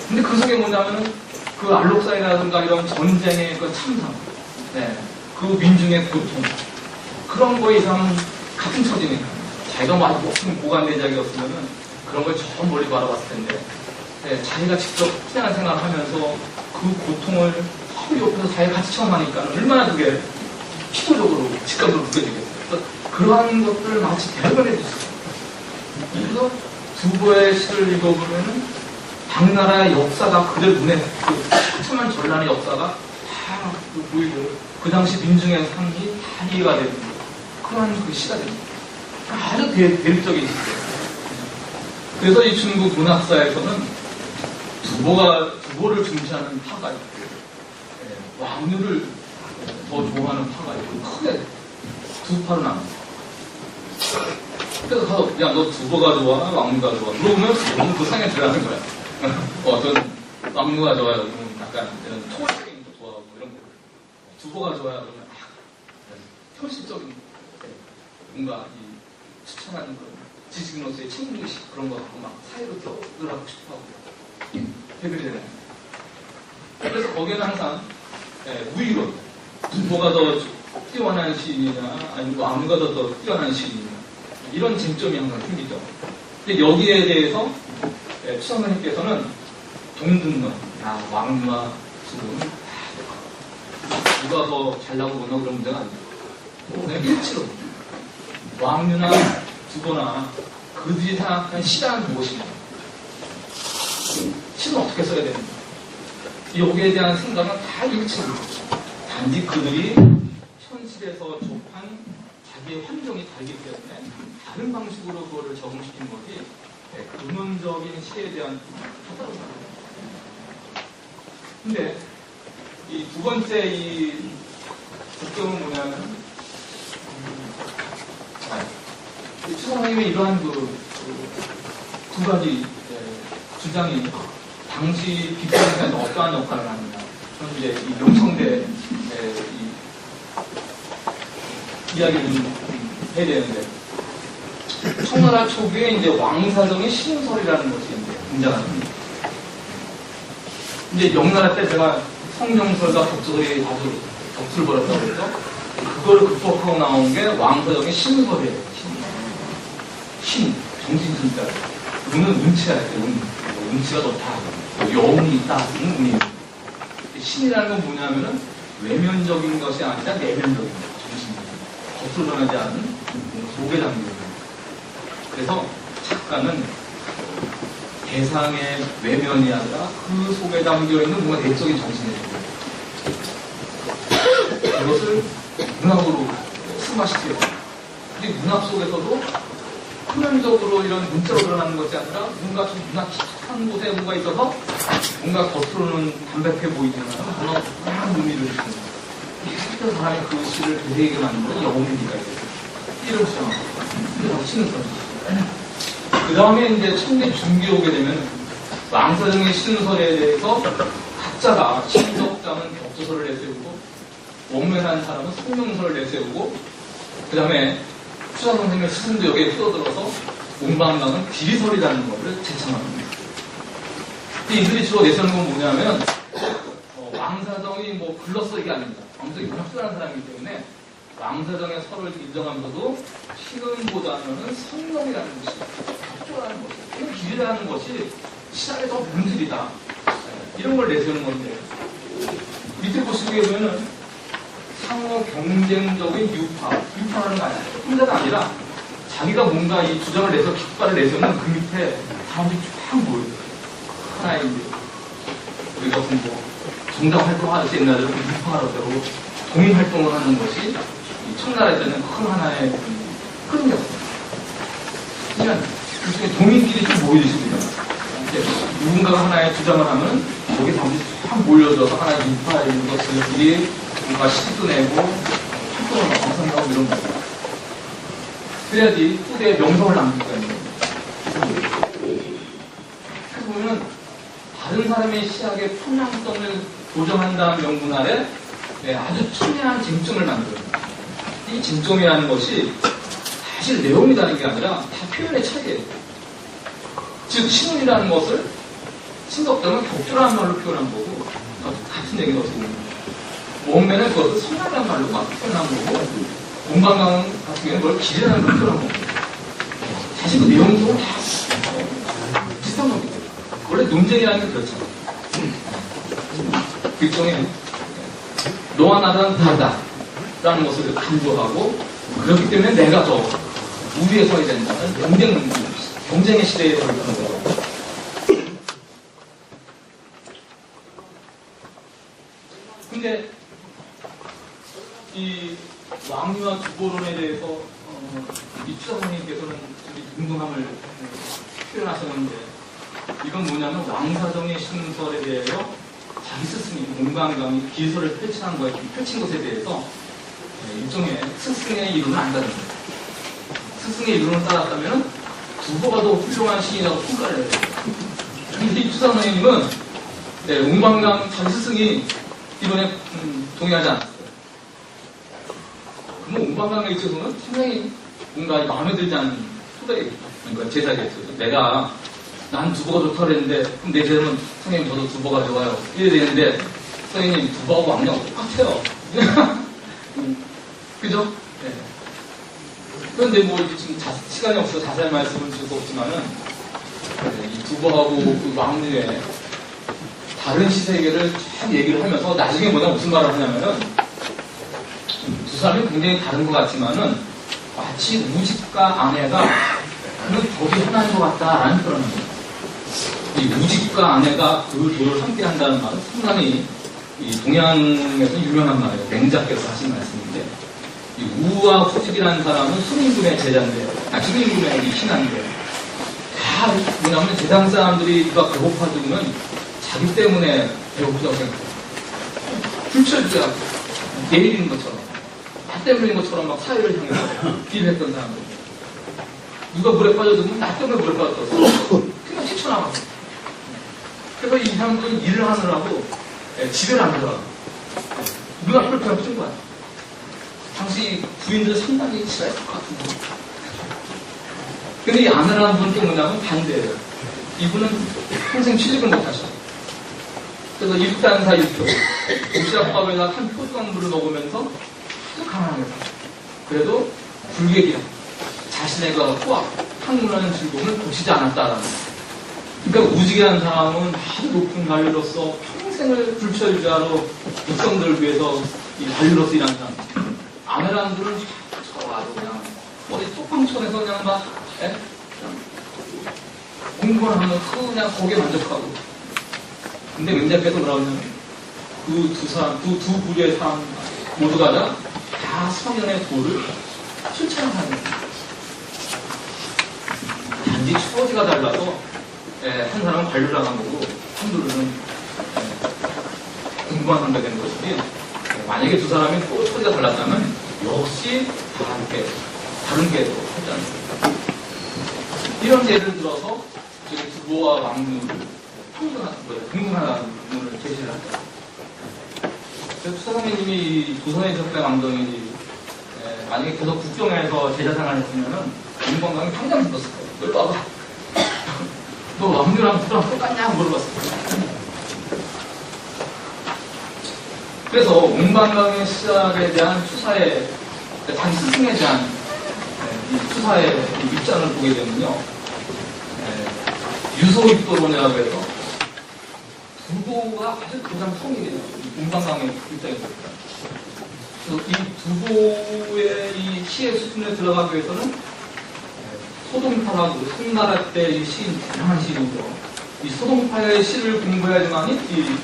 [SPEAKER 2] 근데 그 속에 뭐냐면은 그 알록산이라든가 이런 전쟁의 그 참상, 그 민중의 고통 그런 거에 이상은 같은 처지니까 자기가 막 목숨 보관대작이었으면은 그런 걸 저 멀리 바라봤을 텐데 자기가 직접 신앙 생활을 하면서 그 고통을 옆에서 자기가 같이 체험하니까 얼마나 그게 피부적으로 직감으로 느껴지겠어요. 그러한 것들을 마치 대변해 주셨어요. 그래서 두보의 시를 읽어보면은 당나라의 역사가 그들 눈에 그 처참한 전란의 역사가 다 보이고 그 당시 민중의 삶이 다 이해가 되는 그러한 그 시가 됩니다. 아주 대립적인 시대예요. 그래서 이 중국 문학사에서는 두보를 중시하는 파가 있고 왕류를 더 좋아하는 파가 있고 크게 두 파로 나눕니다. 그래서 가서 야 너 두보가 좋아? 왕류가 좋아? 물어보면 너무 그 상에 들어가는 거야. 전 왕류가 좋아요. 약간 토벌적인 거 좋아하고 이런 거. 두보가 좋아요. 그러면 현실적인 뭔가 이 추천하는 그런 지식인으로서의 책임의식 그런 거 갖고 막 사회로 들어가고 싶어 하고 해결이 되는. 그래서 거기에는 항상 우위론 두보가 더 뛰어난 시인이냐 아니면 왕류가 더 뛰어난 시인이냐 이런 쟁점이 항상 생기죠. 근데 여기에 대해서 추상선생님께서는 동등론, 왕류와 두보는 누가 더 잘나고 못나고 그런 문제가 아니에요. 그냥 일치로 왕류나 두보나 그들이 생각한 시라는 무엇인가, 시는 어떻게 써야 되는가, 여기에 대한 생각은 다 일치로 단지 그들이 현실에서 접한 자기의 환경이 다르기 때문에 다른 방식으로 그거를 적응시킨 거지 근원적인 시에 대한 하다라고 생각합니다. 근데 이 두 번째 이 득점은 뭐냐면 추상선생님의 이러한 두 가지 주장이 당시 비평에서 어떠한 역할을 하느냐. 저는 이제 이 명성대 이야기를 좀 해야 되는데, 청나라 초기에 이제 왕사정의 신설이라는 것이 이제 등장합니다. 이제 명나라 때 제가 성경설과 격조설이 아주 격수를 벌였다고 했죠. 그걸 극복하고 나온 게 왕사정의 신설이에요. 신, 정신진짜. 운은 운치가 있어요. 운치가 좋다. 여운이 있다. 이런 운이. 신이라는 건 뭐냐면은 외면적인 것이 아니라 내면적인 것. 정신적인. 겉으로 변하지 않는 속에 담긴 것. 그래서 작가는 대상의 외면이 아니라 그 속에 담겨있는 뭔가 내적인 정신의 세계. 그것을 문학으로 승화시켜요. 이 문학 속에서도 표면적으로 이런 문자로 드러나는 것이 아니라 뭔가 좀 문학 깊은 곳에 뭔가 있어서 뭔가 겉으로는 담백해 보이지만 뭔가 큰 의미를 주는 특별한 사람이 그 시를 되게 만드는 영혼의미가 있어요. 이를 주장하고 시는 그런. 그 다음에 이제 청대 중기에 오게 되면 왕사정의 신설에 대해서 각자가 신덕자는 격조설을 내세우고 원맨한 사람은 성명설을 내세우고 그 다음에 추상선생님의 스승도 여기에 끼어들어서 옹방강은 지리설이라는 것을 제창합니다. 이들이 주로 내세우는 건 뭐냐면 왕사정이 뭐 글렀어 이게 아닙니다. 왕사정이 격수라는 사람이기 때문에 왕사정의 설을 인정하면서도 신은보다는 성명이라는 것이 격조라는 것이 길이라는 것이 시작의 더 본질이다. 이런 걸 내세우는 건데 밑에 보시게 되면은 상호 경쟁적인 유파라는 거 아니야. 혼자가 아니라 자기가 뭔가 이 주장을 내서 깃발을 내서는 그 밑에 사람들이 쫙 모여요. 하나의 이제 우리가 뭐 정당 활동하듯이 옛날에 유파라고 하고 동인 활동을 하는 것이 이 청나라에 때는 큰 하나의 흐름이었어요. 그냥 그 중에 동인끼리 좀 모여있습니다. 누군가가 하나의 주장을 하면 거기 사람들이 쫙 몰려들어서 하나의 유파인 것들이 뭔가 시도 내고 활동을 완성하고 이런 거예요. 그래야지 후대에 명성을 남길 거 아니에요. 그래서 보면은 다른 사람의 시학의 편향성을 보정한다는 명분 아래 아주 첨예한 쟁점을 만들어요. 이 쟁점이라는 것이 사실 내용이라는 게 아니라 다 표현의 차이예요. 즉 신문이라는 것을 신덕자는 격조라는 말로 표현한 거고 같은 얘기가 어떻게 보면 원맨은 그것을 성향이라는 말로 막 표현한 거고 공방강 같은 경우는 그걸 길이라는 말로 표현한 거고 사실 그 내용도 다 논쟁이라는 게 그렇죠. 일종의 너와 나랑 다르다라는 것을 강조하고 그렇기 때문에 내가 더 우위에 서야 된다는 경쟁의 시대에 들어가는 거죠. 근데 이 왕유와 주보론에 대해서 이 추사 선생님께서는 궁금함을 표현하셨는데 이건 뭐냐면 왕사정의 신설에 대해서 자기 스승이 공방강이 기설을 펼친 것에 대해서 일종의 스승의 이론을 안다는 거예요. 스승의 이론을 따랐다면 두보가 더 훌륭한 시인이라고 평가를 해요. 근데 이 추사 선생님은 공방강 자기 스승이 이론에 동의하지 않았어요. 그럼 공방강에 있어서는 상당히 뭔가 마음에 들지 않는 후대겠죠. 그러니까 제자겠죠. 난 두보가 좋다 그랬는데 그럼 내 제자는 선생님 저도 두보가 좋아요. 이래야 되는데 선생님 두보하고 왕량 똑같아요. 그죠? 네. 그런데 뭐 지금 시간이 없어서 자세한 말씀을 줄 수 없지만은 이 두보하고 그 왕류의 다른 시세계를 참 얘기를 하면서 나중에 무슨 말을 하냐면은 두 사람이 굉장히 다른 것 같지만은 마치 우직과 아내가 그 법이 하나인 것 같다라는 표현을 합니다. 이 우직과 아내가 그 도를 함께 한다는 말은 상당히 이 동양에서 유명한 말이에요. 맹자께서 하신 말씀인데 이 우와 후직이라는 사람은 순임금의 제자인데 순임금의 신하인데 다 뭐냐면 제당 사람들이 누가 배고파 죽으면 자기 때문에 배고프다고 생각해요. 불철주야 내일인 것처럼 나 때문인 것처럼 막 사회를 향해서 비례했던 사람들 누가 물에 빠져들면 나 때문에 물에 빠졌어. 그냥 뛰쳐나갔어. 그래서 이 사람들은 일을 하느라고 집에를 안 들어가. 눈앞을 펴준 거야. 당시 부인들 상당히 싫어했을 것 같은데. 근데 이 아내라는 분은 또 뭐냐면 반대예요. 이분은 평생 취직을 못 하셔. 그래서 일단사 일표, 도시락밥에다 한 표주광물을 먹으면서 아주 가난하게 살아. 그래도 불객이야. 자신의 그 호학, 학문하는 즐거움을 고치지 않았다라는 거예요. 그러니까 우직이라는 사람은 아주 높은 관리로서 평생을 불철주야로 백성들을 위해서 이 관리로서 일하는 사람. 아내라는 분은 저 아주 그냥 어디 톡방촌에서 그냥 막 공부를 하면 그냥 거기에 만족하고. 근데 맹자께서 뭐라고 하냐면 그 두 부류의 사람 모두가 다 성현의 도를 실천하는 거예요. 단지 처지가 달라서 한 사람은 관료를 나간 거고 한둘은 공부만 한다고 된 것이지 만약에 두 사람이 또 처지가 달랐다면 역시 다른 게 했다는 거예요. 이런 예를 들어서 지금 두보와 왕류를 평등하는 문을 제시를 한다. 추사 선생님이 조선의 적대 왕정이 만약에 계속 국정에서 제자 생활을 했으면은 인건강이 당장 죽었을 거예요. 널 봐봐. 너 왕류랑 부랑 똑같냐? 물어봤을 거예요. 그래서 옹방강의 시작에 대한 추사의 단 스승에 대한 이 추사의 입장을 보게 되면요. 유소입도론이라고 해서 두보가 아주 가장 성이에요. 옹방강의 입장에서. 그래서 이 두보의 이 시의 수준에 들어가기 위해서는 소동파라고 송나라 때 이 시인 유명한 시인이죠. 이 소동파의 시를 공부해야지만이 이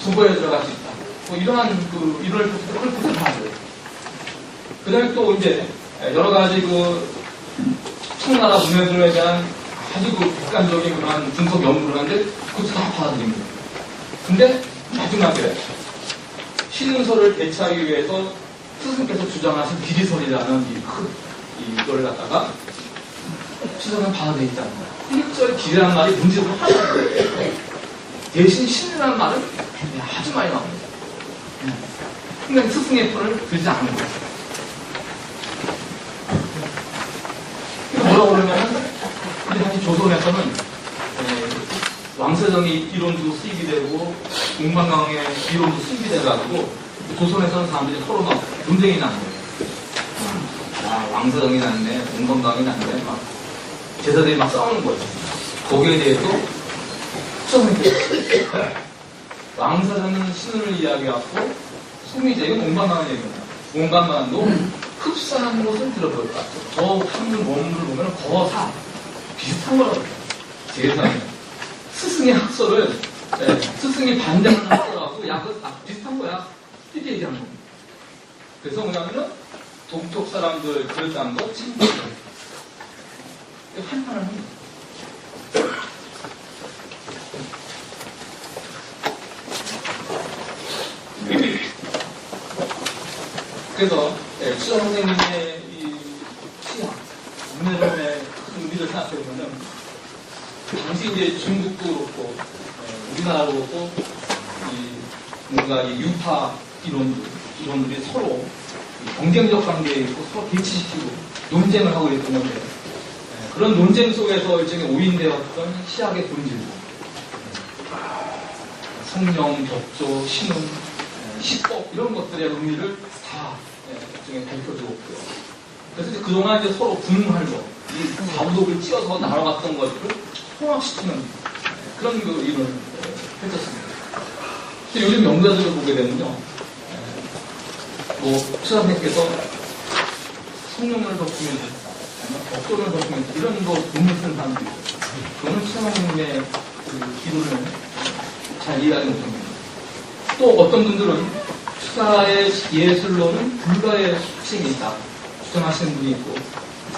[SPEAKER 2] 두보에 들어갈 수 있다. 뭐 이러한 이론을 표현하죠. 그 다음에 또 이제 여러 가지 청나라 문화들에 대한 아주 객관적인 그런 분석 연구를 하는데 그것도 다 받아들입니다. 근데 마지막에 신흥설을 대체하기 위해서 스승께서 주장하신 비리설이라는 이거를 갖다가 추사는 받아들이지 않는 거예요. 1절 비리라는 말이 문제로 하나도 없어요. 대신 신이라는 말은 아주 많이 나옵니다. 근데 스승의 표를 들지 않는 거예요. 뭐라고 그러냐면 사실 조선에서는 왕세정이 이론도 수입이 되고 옹방강의 이론도 수입이 돼가지고 조선에서는 사람들이 서로 막 논쟁이 나는 거예요. 왕세정이 낫네, 옹방강이 낫네, 막 제자들이 막 싸우는 거예요. 거기에 대해서 추사선생님께서 왕사자는 신을 이야기하고 소미자, 이건 옹방강한 얘기입니다. 옹방강도 흡사한 것을 들어볼 것 같아요. 저 한문 원문을 보면 거사 비슷한 거라고 해요. 세상에 스승의 학설을 스승이 반대하는 학설하고 약을 비슷한 거야. 이렇게 얘기하는 겁니다. 그래서 뭐냐면은 동쪽 사람들 그랬다는 거 진짜 한판을 합니다. 그래서 추자 선생님의 이 시학, 문해론의 큰 의미를 생각해보면은 당시 이제 중국도 그렇고 우리나라도 그렇고 뭔가 이 유파 이론들이 서로 경쟁적 관계에 있고 서로 배치시키고 논쟁을 하고 있던 건데 그런 논쟁 속에서 일종의 오인되었던 시학의 본질, 성령, 격조, 신운, 시법 이런 것들의 의미를 다 일종의 밝혀주고 있고요. 그래서 이제 그동안 이제 서로 분노할 거, 이 좌우독을 찧어서 나눠갔던 것들을 통합시키는 그런 그 일을 펼쳤습니다. 요즘 연구자들을 보게 되면요, 추자 선생님께서 성령을 덮으면 격조를 덮으면 이런 거 본을 쓰는 사람들이 있어요. 그거는 추자 선생님의 그 기도를 잘 이해하지 못합니다. 또 어떤 분들은 추사의 예술로는 불가의 속칭이 있다 주장하시는 분이 있고,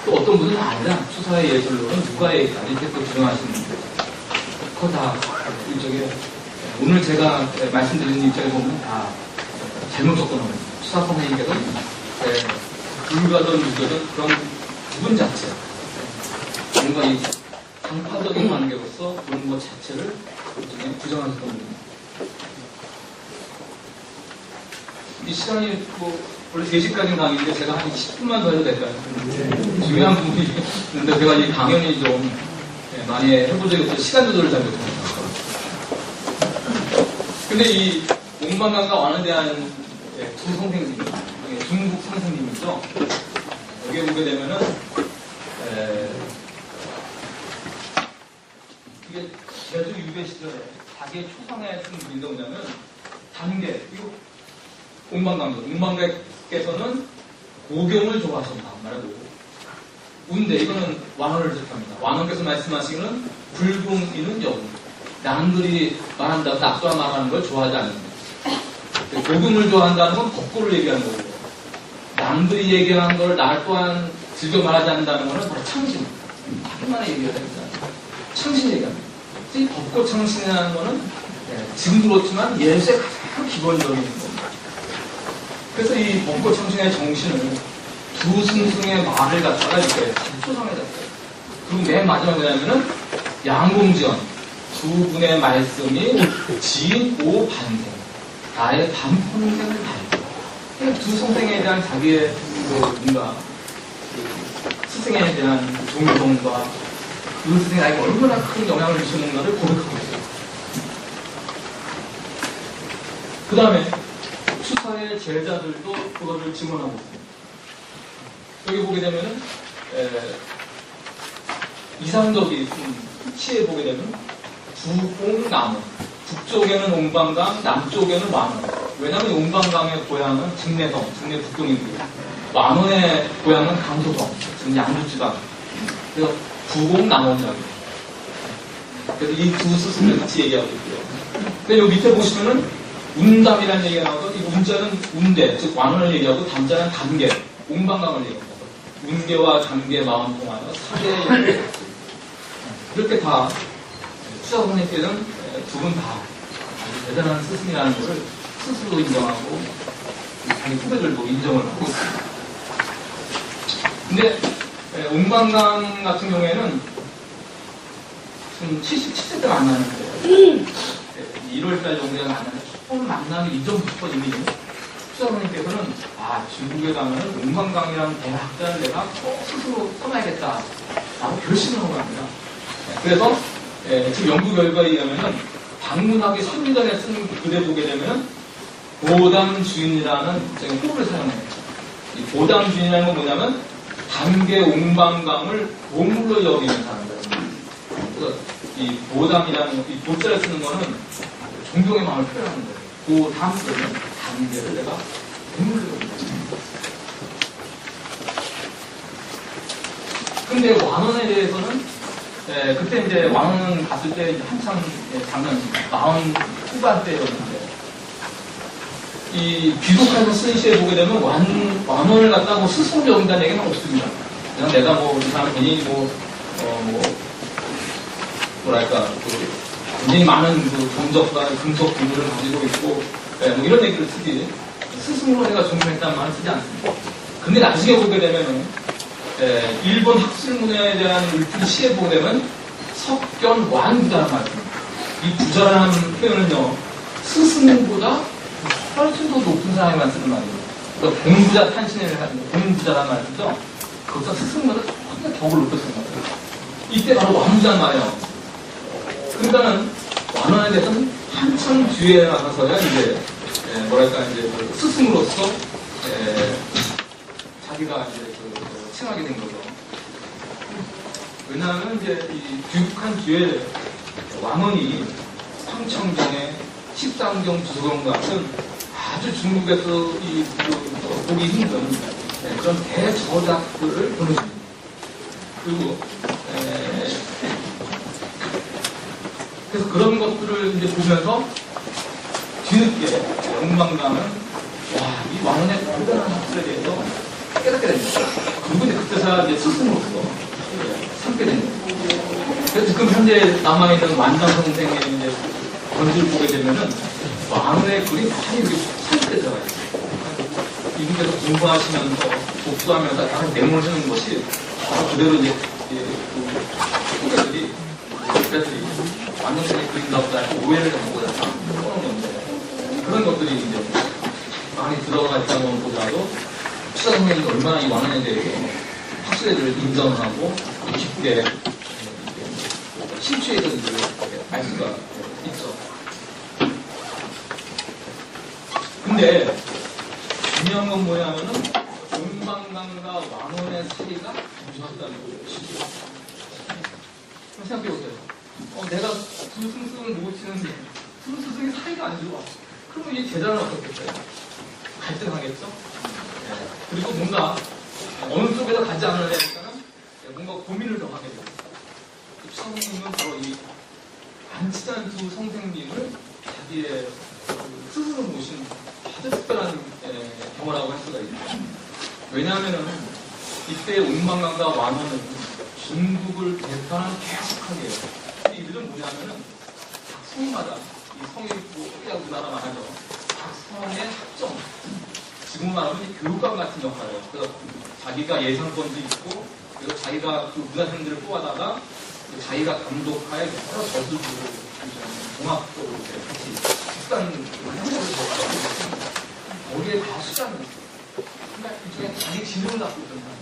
[SPEAKER 2] 또 어떤 분은 아니라 추사의 예술로는 무가에 있다 이렇게 또 주장하시는 분이 있어요. 그거 다 일종의 오늘 제가 말씀드리는 입장에 보면 다 잘못 접근합니다. 추사 선생님께서 불가든 무가든 그런 부분 자체, 뭔가 이 강파적인 관계로서 그런 것 자체를 부정하셨던 분입니다. 이 시간이 원래 3시까지 강의인데 제가 한 10분만 더 해도 될까요? 중요한 부분이 있는데 제가 이 강연이 좀 많이 해본 적이 없어서 시간 조절을 잘 못합니다. 근데 이 옹방강과 완화대한 두 선생님, 중국 선생님이죠. 여기에 보게 되면은 이게 제주 유배 시절에 자기의 초상에 쓴 글인데 뭐냐면 단계, 이거 옹방강께서는 고경을 좋아하신다 말하고, 운대, 이거는 완언을 뜻합니다. 완언께서 말씀하시기는 불궁이는 여우, 남들이 말한다고 낙수와 말하는 걸 좋아하지 않는다. 고금을 좋아한다는 건 거꾸로 얘기하는 거고, 남들이 얘기하는 걸 나 또한 즐겨 말하지 않는다는 것은 바로 창신, 하기만에 얘기해야 됩니다. 창신 얘기합니다. 이 벚꽃 창신이라는 것은 지금 그렇지만 예수의 가장 기본적인 겁니다. 그래서 이 벚꽃 창신의 정신을 두 스승의 말을 갖다가 이렇게 초상해졌어요. 그리고 맨 마지막에 뭐냐면은 양공지연 두 분의 말씀이 지인 오 반생, 나의 반평생을 달고, 두 선생에 대한 자기의 뭔가 스승에 대한 존경과 그 스승이 나에게 얼마나 큰 영향을 미쳤는가를 고백하고 있어요. 그 다음에 추사의 제자들도 그것을 증언하고 있습니다. 여기 보게 되면은 이상적인 수치에 보게 되면 부공나무, 북쪽에는 옹방강, 남쪽에는 완원. 왜냐하면 옹방강의 고향은 직내성, 직내 북동이고요. 완원의 고향은 강소성, 즉 양주지방. 그래서 부공남원장이에요. 그래서 이 두 스승을 같이 얘기하고 있고요. 근데 여기 밑에 보시면은 운담이라는 얘기가 나와서 이 운자는 운대, 즉 완원을 얘기하고 담자는 담계, 옹방강을 얘기합니다. 운계와 담계 마음 통하여 사계의 이렇게 다 추자 선생님께는 두 분 다 아주 대단한 스승이라는 것을 스스로 인정하고 자기 후배들도 인정을 하고 있습니다. 근데 옹방강 같은 경우에는 지금 77세 때 만나는데 1월달 정도에 만나는데 처음 만나기 이전부터 이미 추자 선생님께서는 중국에 가면 옹방강이라는 대학자를 내가 스스로 써놔야겠다 라고 결심을 하고 갑니다. 그래서 지금 연구 결과에 의하면 방문학의 선미전에 쓴 글에 보게 되면 보담주인이라는 호를 사용해요. 이 보담주인이라는 건 뭐냐면 담계 옹방강을 보물로 여기는 사람들. 그래서 이 보담이라는 이 보자를 쓰는 거는 존경의 마음을 표현하는 거예요. 그 다음 거는 단계를 내가 눈물로 근데 완원에 대해서는 그때 이제 완원 갔을 때 이제 한참 작년 40 후반대였는데 이 귀국하는 쓴 시에 보게 되면 완원을 갖다가 뭐 스스로 여긴다는 얘기는 없습니다. 그냥 내가 뭐 이 사람 본인이 뭐랄까 굉장히 많은 그 종적과 금속 기물을 가지고 있고 뭐 이런 얘기를 쓰지 스승으로 내가 존경했다는 말을 쓰지 않습니다. 근데 나중에 보게 되면은 일본 학술문화에 대한 일품 시에 보게 되면 석견 완부자라는 말입니다. 이 부자라는 표현은요 스승보다 훨씬 더 높은 사람이만 쓰는 말이에요. 그러니까 공부자 탄신을 하는 공부자라는 말이죠. 그것보다 스승보다 조금 격을 높여 쓰는 거예요. 이때 바로 완부자는 말이에요. 그러니까는 완원에 대해서는 한참 뒤에 나가서야 이제 뭐랄까 이제 그 스승으로서 자기가 이제 칭하게 된 거죠. 왜냐하면 이제 이 귀국한 뒤에 왕원이 황청경의 식상경 주소경 같은 아주 중국에서 보기 힘든 그런 대저작들을 보내줍니다. 그리고 그래서 그런 것들을 이제 보면서 뒤늦게 영광감은 이 왕원의 대단한 학술에 대해서 깨닫게 됩니다. 그리고 이제 그때서야 이제 스승으로서 삼게 됩니다. 그래서 지금 현재 남아있는 완장 선생의 이제 전주를 보게 되면은 왕원의 글이 많이 이렇게 산뜻해 들어가 있어요. 이분께서 공부하시면서 복수하면서 약간 메모하시는 것이 그대로 이제 후배들이 완전히 그린다보다 오해를 하고 그런 건데 그런 것들이 이제 많이 들어가 있다고 보더라도 추사 선생님이 얼마나 이 완원에 대해서 학술에들 인정을 하고 깊게 심취해서들을 알 수가 있죠. 근데 중요한 건 뭐냐면은 동방강과 완원의 사이가 무섭다는 거예요. 생각해보세요. 내가 두 스승을 모시는데 두 스승이 사이가 안 좋아. 그러면 이 제자는 어떻겠어요? 갈등하겠죠? 그리고 뭔가 어느 쪽에서 가지 않으려니까는 뭔가 고민을 더 하게 돼요. 성님은 바로 이 안 친한 두 선생님을 자기의 스승을 모신 아주 특별한 경우라고 할 수가 있죠. 왜냐하면은 이때 옥망강과 완원은 중국을 대표하는 계속하게 해요. 이들은 뭐냐면은 각 성마다 이 성이 있고 우리나라만 하죠. 각 성의 합정 지금 말하면 교육감 같은 역할을 해요. 그래서 자기가 예상권도 있고 그래서 자기가 그 문화생들을 뽑아다가 자기가 감독하에 여러 저술을 종합적으로 같이 식단 행사를 적어서 거기에 다 수장을 했어요. 그러니까 일종의 자기 진영을 갖고 있던 사람.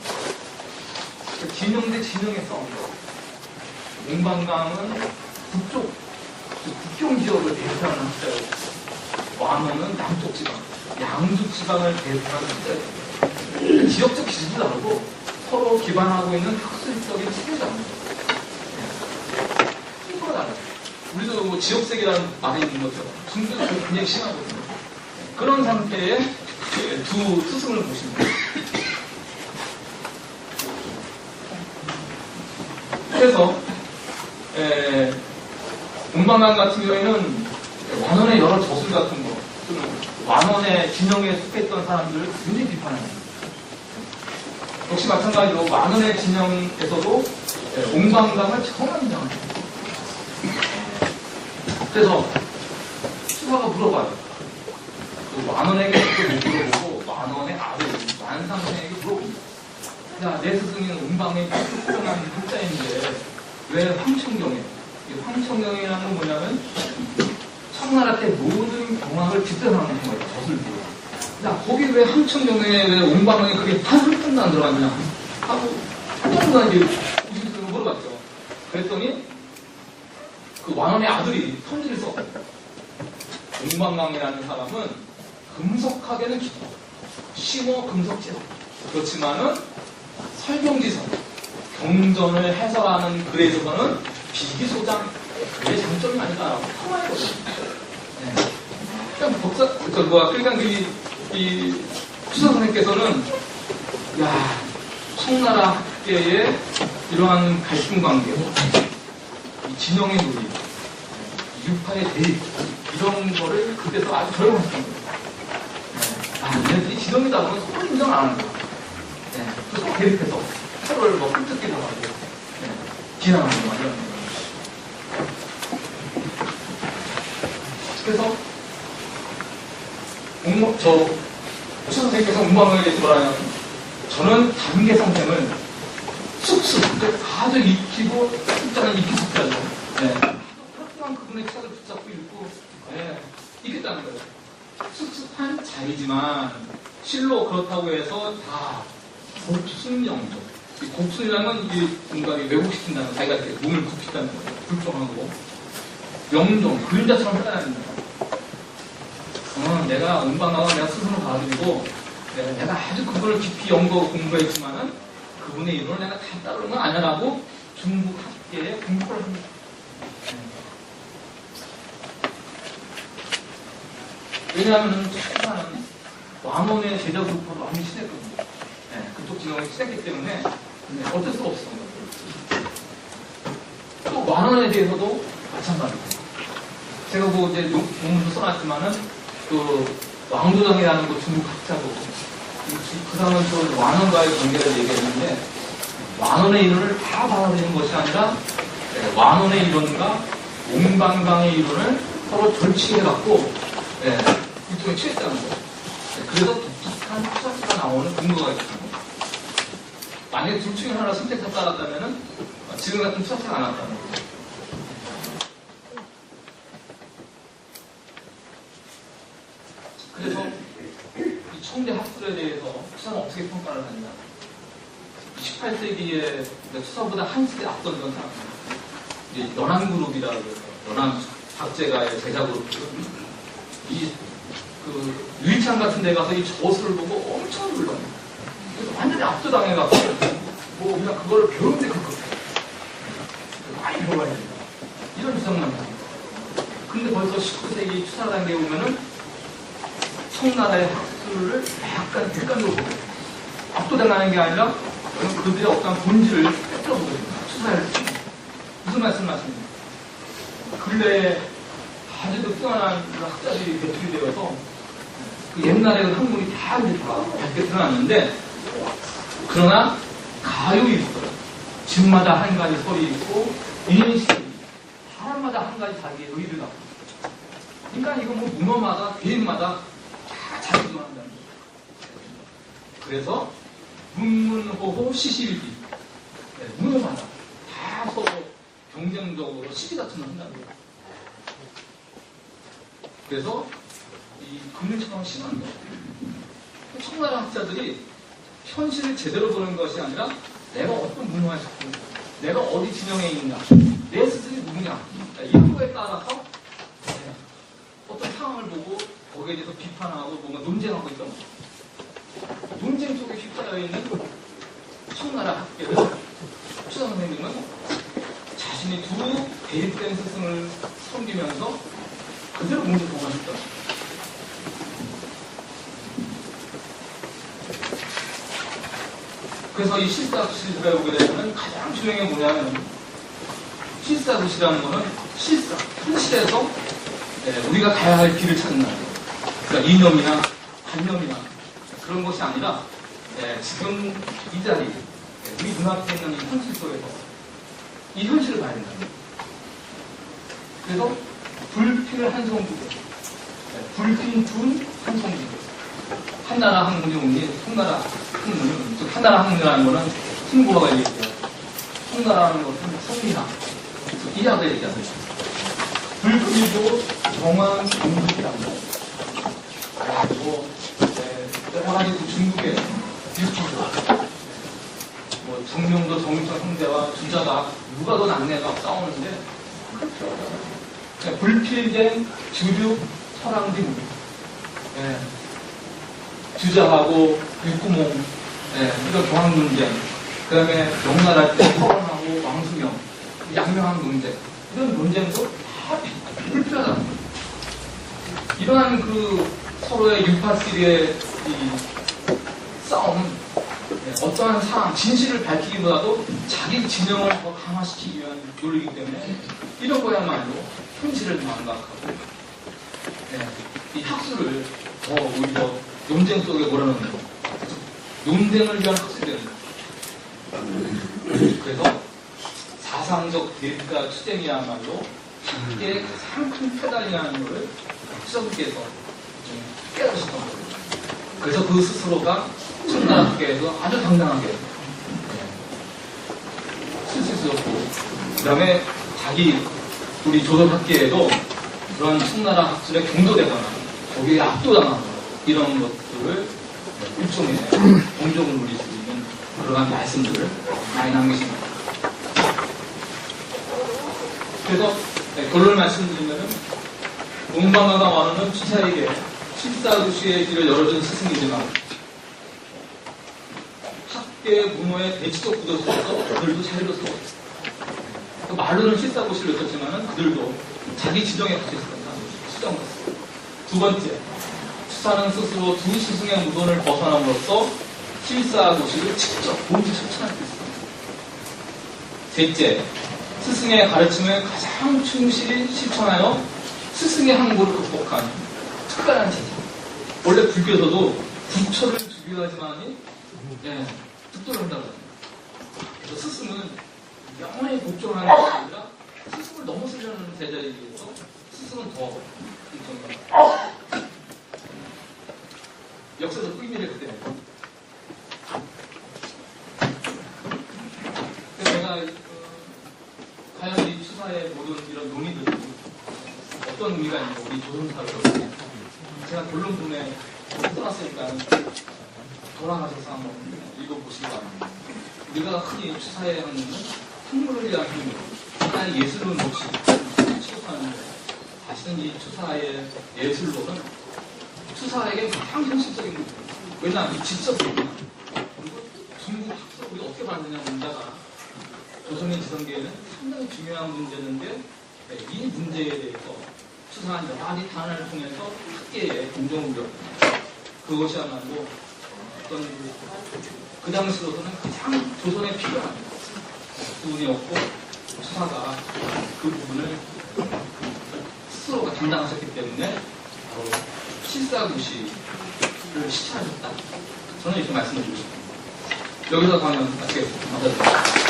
[SPEAKER 2] 진영 대 진영의 싸움. 옥망강은 북쪽, 국경 지역을 대표하는 학자였고, 완원은 남쪽 지방, 양수 지방을 대표하는 학자였고, 지역적 기준도 다르고 서로 기반하고 있는 학술적인 체계도 다릅니다. 서로 달라요. 우리도 뭐 지역색이라는 말이 있는 것처럼 중국도 굉장히 심하거든요. 그런 상태에 두 스승을 모십니다. 그래서 옥망강 같은 경우에는 완원의 여러 저술 같은 거 또는 완원의 진영에 속했던 사람들을 굉장히 비판합니다. 역시 마찬가지로 완원의 진영에서도 옥망강을 정말 인정합니다. 그래서 수사가 물어봐요. 그 완원에게 못 물어보고 완원의 아들 완상생에게 물어봅니다. 야, 내 스승인 옥망의 특별한 학자인데 왜 황청경에? 황청경이라는 건 뭐냐면 청나라 때 모든 경황을 뒷전하는 거예요. 저술도. 야, 거기 왜 황청경에 왜 옥망이 그게 한 푼도 안 들어갔냐? 하고 한동안 이제 우리스를 물어봤죠. 그랬더니 그 완원의 아들이 편지를 써. 옥망강이라는 사람은 금속학에는 깊어. 심어 금속지성. 그렇지만은 설경지성, 경전을 해설하는 글에 있어서는 비기소장, 왜 장점이 아닐까라고 탐하거든요. 네. 그러니까 그러니까 이 추사 선생님께서는 야 청나라 학계의 이러한 갈등 관계, 이 진영의 논리, 유파의 대립 이런 거를 그때서 아주 적용했던 거예요. 얘네들이 진영이다 보면 서로 인정 안 하는 거예요. 네. 그래서 대립해서 서로를 뭐 흠뜯기도 하고 비난하는 거 이런 거. 그래서 추 선생님께서 공부하는 게 뭐라냐면 저는 단계 선생을 쑥쑥 아주 익히고 숫자는 익히숙하죠. 네. 하루만 그분의 책을 붙잡고 읽고 네. 읽겠다는 거예요. 쑥쑥한 자이지만 실로 그렇다고 해서 다 곡순영조. 곡순이라는 건 이게 뭔가 왜곡시킨다는 거, 자기가 몸을 굽힌다는 거예요. 불종하고 영종, 그림자처럼 해라는 거예요. 내가 음방 나와 내가 스스로 받아들이고 내가 아주 그걸 깊이 연구하고 공부했지만은 그분의 이론을 내가 다 따르는 건 아니라고 중국 학계에 공부를 합니다. 왜냐하면 초사는 왕원의 제자 그룹으로 많이 친했거든요. 그쪽 진영이 친했기 때문에 어쩔 수가 없습니다. 또 왕원에 대해서도 마찬가지고 제가 뭐 이제 논문도 써놨지만은 그 왕도정이라는 그 중국 학자도 그 사람은 저 왕원과의 관계를 얘기했는데 왕원의 이론을 다 받아들이는 것이 아니라 왕원의 이론과 옹방방의 이론을 서로 절취해갖고 일종의 취했다는 거예요. 그래서 독특한 추사가 나오는 근거가 있습니다. 만약에 둘 중에 하나 선택해서 따랐다면 지금 같은 추사가 안 왔다는 거예요. 그래서 이 청대 학술에 대해서 추사는 어떻게 평가를 하느냐. 18세기에 추사보다 한 세대 앞선 사람입니다. 연안그룹이라고 해서 연안 박제가의 제자그룹이거든요. 유이창 같은 데 가서 이 저술을 보고 엄청 놀라요. 그래서 완전히 압도당해갖고 뭐 그냥 그거를 배우는데 그거 많이 배워야 됩니다. 이런 주장만 합니다. 근데 벌써 19세기 추사 단계에 오면은 청나라의 학술을 약간 객관적으로 보고 압도당하는 게 아니라 그들의 어떤 본질을 뺏겨보게 됩니다. 추사를 무슨 말씀하십니까? 근래에 아주 뛰어난 학자들이 배출이 되어서 그 옛날에 학문이 다 이제 다 밝게 드러났는데 그러나 가요이 있어요. 집마다 한 가지 설이 있고 인식 사람마다 한 가지 자기의 의를 갖고 그러니까 이거 뭐 문어마다 개인마다 다 자기 주장한다는 거예요. 그래서 문문호호 시시비비 문어마다 다 서로 경쟁적으로 시비다툼을 한다는 거예요. 그래서 이 금융처럼 심한 거예요. 청나라 학자들이 현실을 제대로 보는 것이 아니라 내가 어떤 문화에 속고 내가 어디 진영에 있나 내 스스로 누구냐 이런 거에 따라서 어떤 상황을 보고 거기에 대해서 비판하고 뭔가 논쟁하고 있던 거예요. 논쟁 속에 휩싸여 있는 청나라 학계를 추사 선생님은 자신이 두 대립된 스승을 섬기면서 그대로 문제 보관했다. 그래서 이 실사도시를 배우게 되면 가장 중요한 게 뭐냐면 실사도시라는 거는 실사, 현실에서 우리가 가야 할 길을 찾는 거예요. 그러니까 이념이나 관념이나 그런 것이 아니라 지금 이 자리, 우리 눈앞에 있는 이 현실 속에서 이 현실을 봐야 된다. 그래서 불필 한성국에 불필 둔 한성국에 한나라 학문이 송나라 학문은 즉 한나라 학문이라는 거는 승부가 얘기해요. 송나라는 것은 성리학 즉 이학을 얘기하는 거죠. 불필도 정한 정국이라는 거예요. 여러 가지 중국의 유튜브 뭐 정명도 정유천 형제와 주자가 누가 더 낫네가 싸우는데 불필된 주류 설왕진 주자하고 육구몽 이런 교황 논쟁 그 다음에 명나라 때 서원하고 왕수명 양명한 논쟁 이런 논쟁도 다 불편하다. 이러한 그 서로의 유파끼리의 이 싸움, 어떠한 상황, 진실을 밝히기보다도 자기 진영을 더 강화시키기 위한 논리이기 때문에 이런 거야말로 현실을 망각하고 이 학술을 더 오히려 논쟁 속에 몰아넣는 거. 논쟁을 위한 학술이 되는 거죠. 그래서 사상적 대립과 투쟁이야말로 학계의 가장 큰 페달이라는 것을 수석께서 좀 깨달으셨던 거예요. 그래서 그 스스로가 청나라 학계에서 아주 당당하게 쓸쓸스럽고, 그 다음에 자기 우리 조선 학계에도 그런 청나라 학술에 경도되거나 거기에 압도당하거나 이런 것들을 일종의 공적을 누릴 수 있는 그러한 말씀들을 많이 남기십니다. 그래서 결론을 말씀드리면은 동방화가 원하는 추사에게 실사구시의 길을 열어준 스승이지만 학계 문호의 대치적 구조 속에서 그들도 자리로 서고 말로는 실사고시를 외쳤지만은 그들도 자기 지정에 갇혀 있었다. 수정했어요. 두 번째, 추사는 스스로 두 스승의 무돈을 벗어남으로써 실사고시를 직접 본체 실천할 수 있습니다. 셋째, 스승의 가르침을 가장 충실히 실천하여 스승의 항구를 극복한 특별한 제자. 원래 불교에서도 부처를 죽여야지만이 득도를 한다고 합니다. 그래서 스승은 영원히 복종하는 것이 아니라 스승을 넘어서려는 제자에게 비해서 스승은 더 인정합니다. 역사적 의미를 그때 제가 과연 이 추사의 모든 이런 논의들이 어떤 의미가 있는지 우리 조선사를 제가 결론 부분에 써놨으니까 돌아가셔서 한번 읽어보시기 바랍니다. 우리가 흔히 추사에 하는 학문을 위한 힘으로 하나의 예술론 없이 취급하는데 사실은 이 추사의 예술론은 추사에게 가장 현실적인 문제예요. 왜냐하면 이 지적이구나. 그리고 중국 학습을 우리가 어떻게 받느냐 문제가 조선의 지성계에는 상당히 중요한 문제인데 이 문제에 대해서 추사한 여러 가지 단어를 통해서 학계에 공정을 이뤘다. 그것이야말로 어떤 그 당시로서는 가장 조선에 필요한 부분이었고 추사가 그 부분을 스스로가 담당하셨기 때문에 바로 실사구시를 시찰하셨다. 저는 이렇게 말씀을 드리고 싶습니다. 여기서 강연 마치겠습니다. 감사합니다.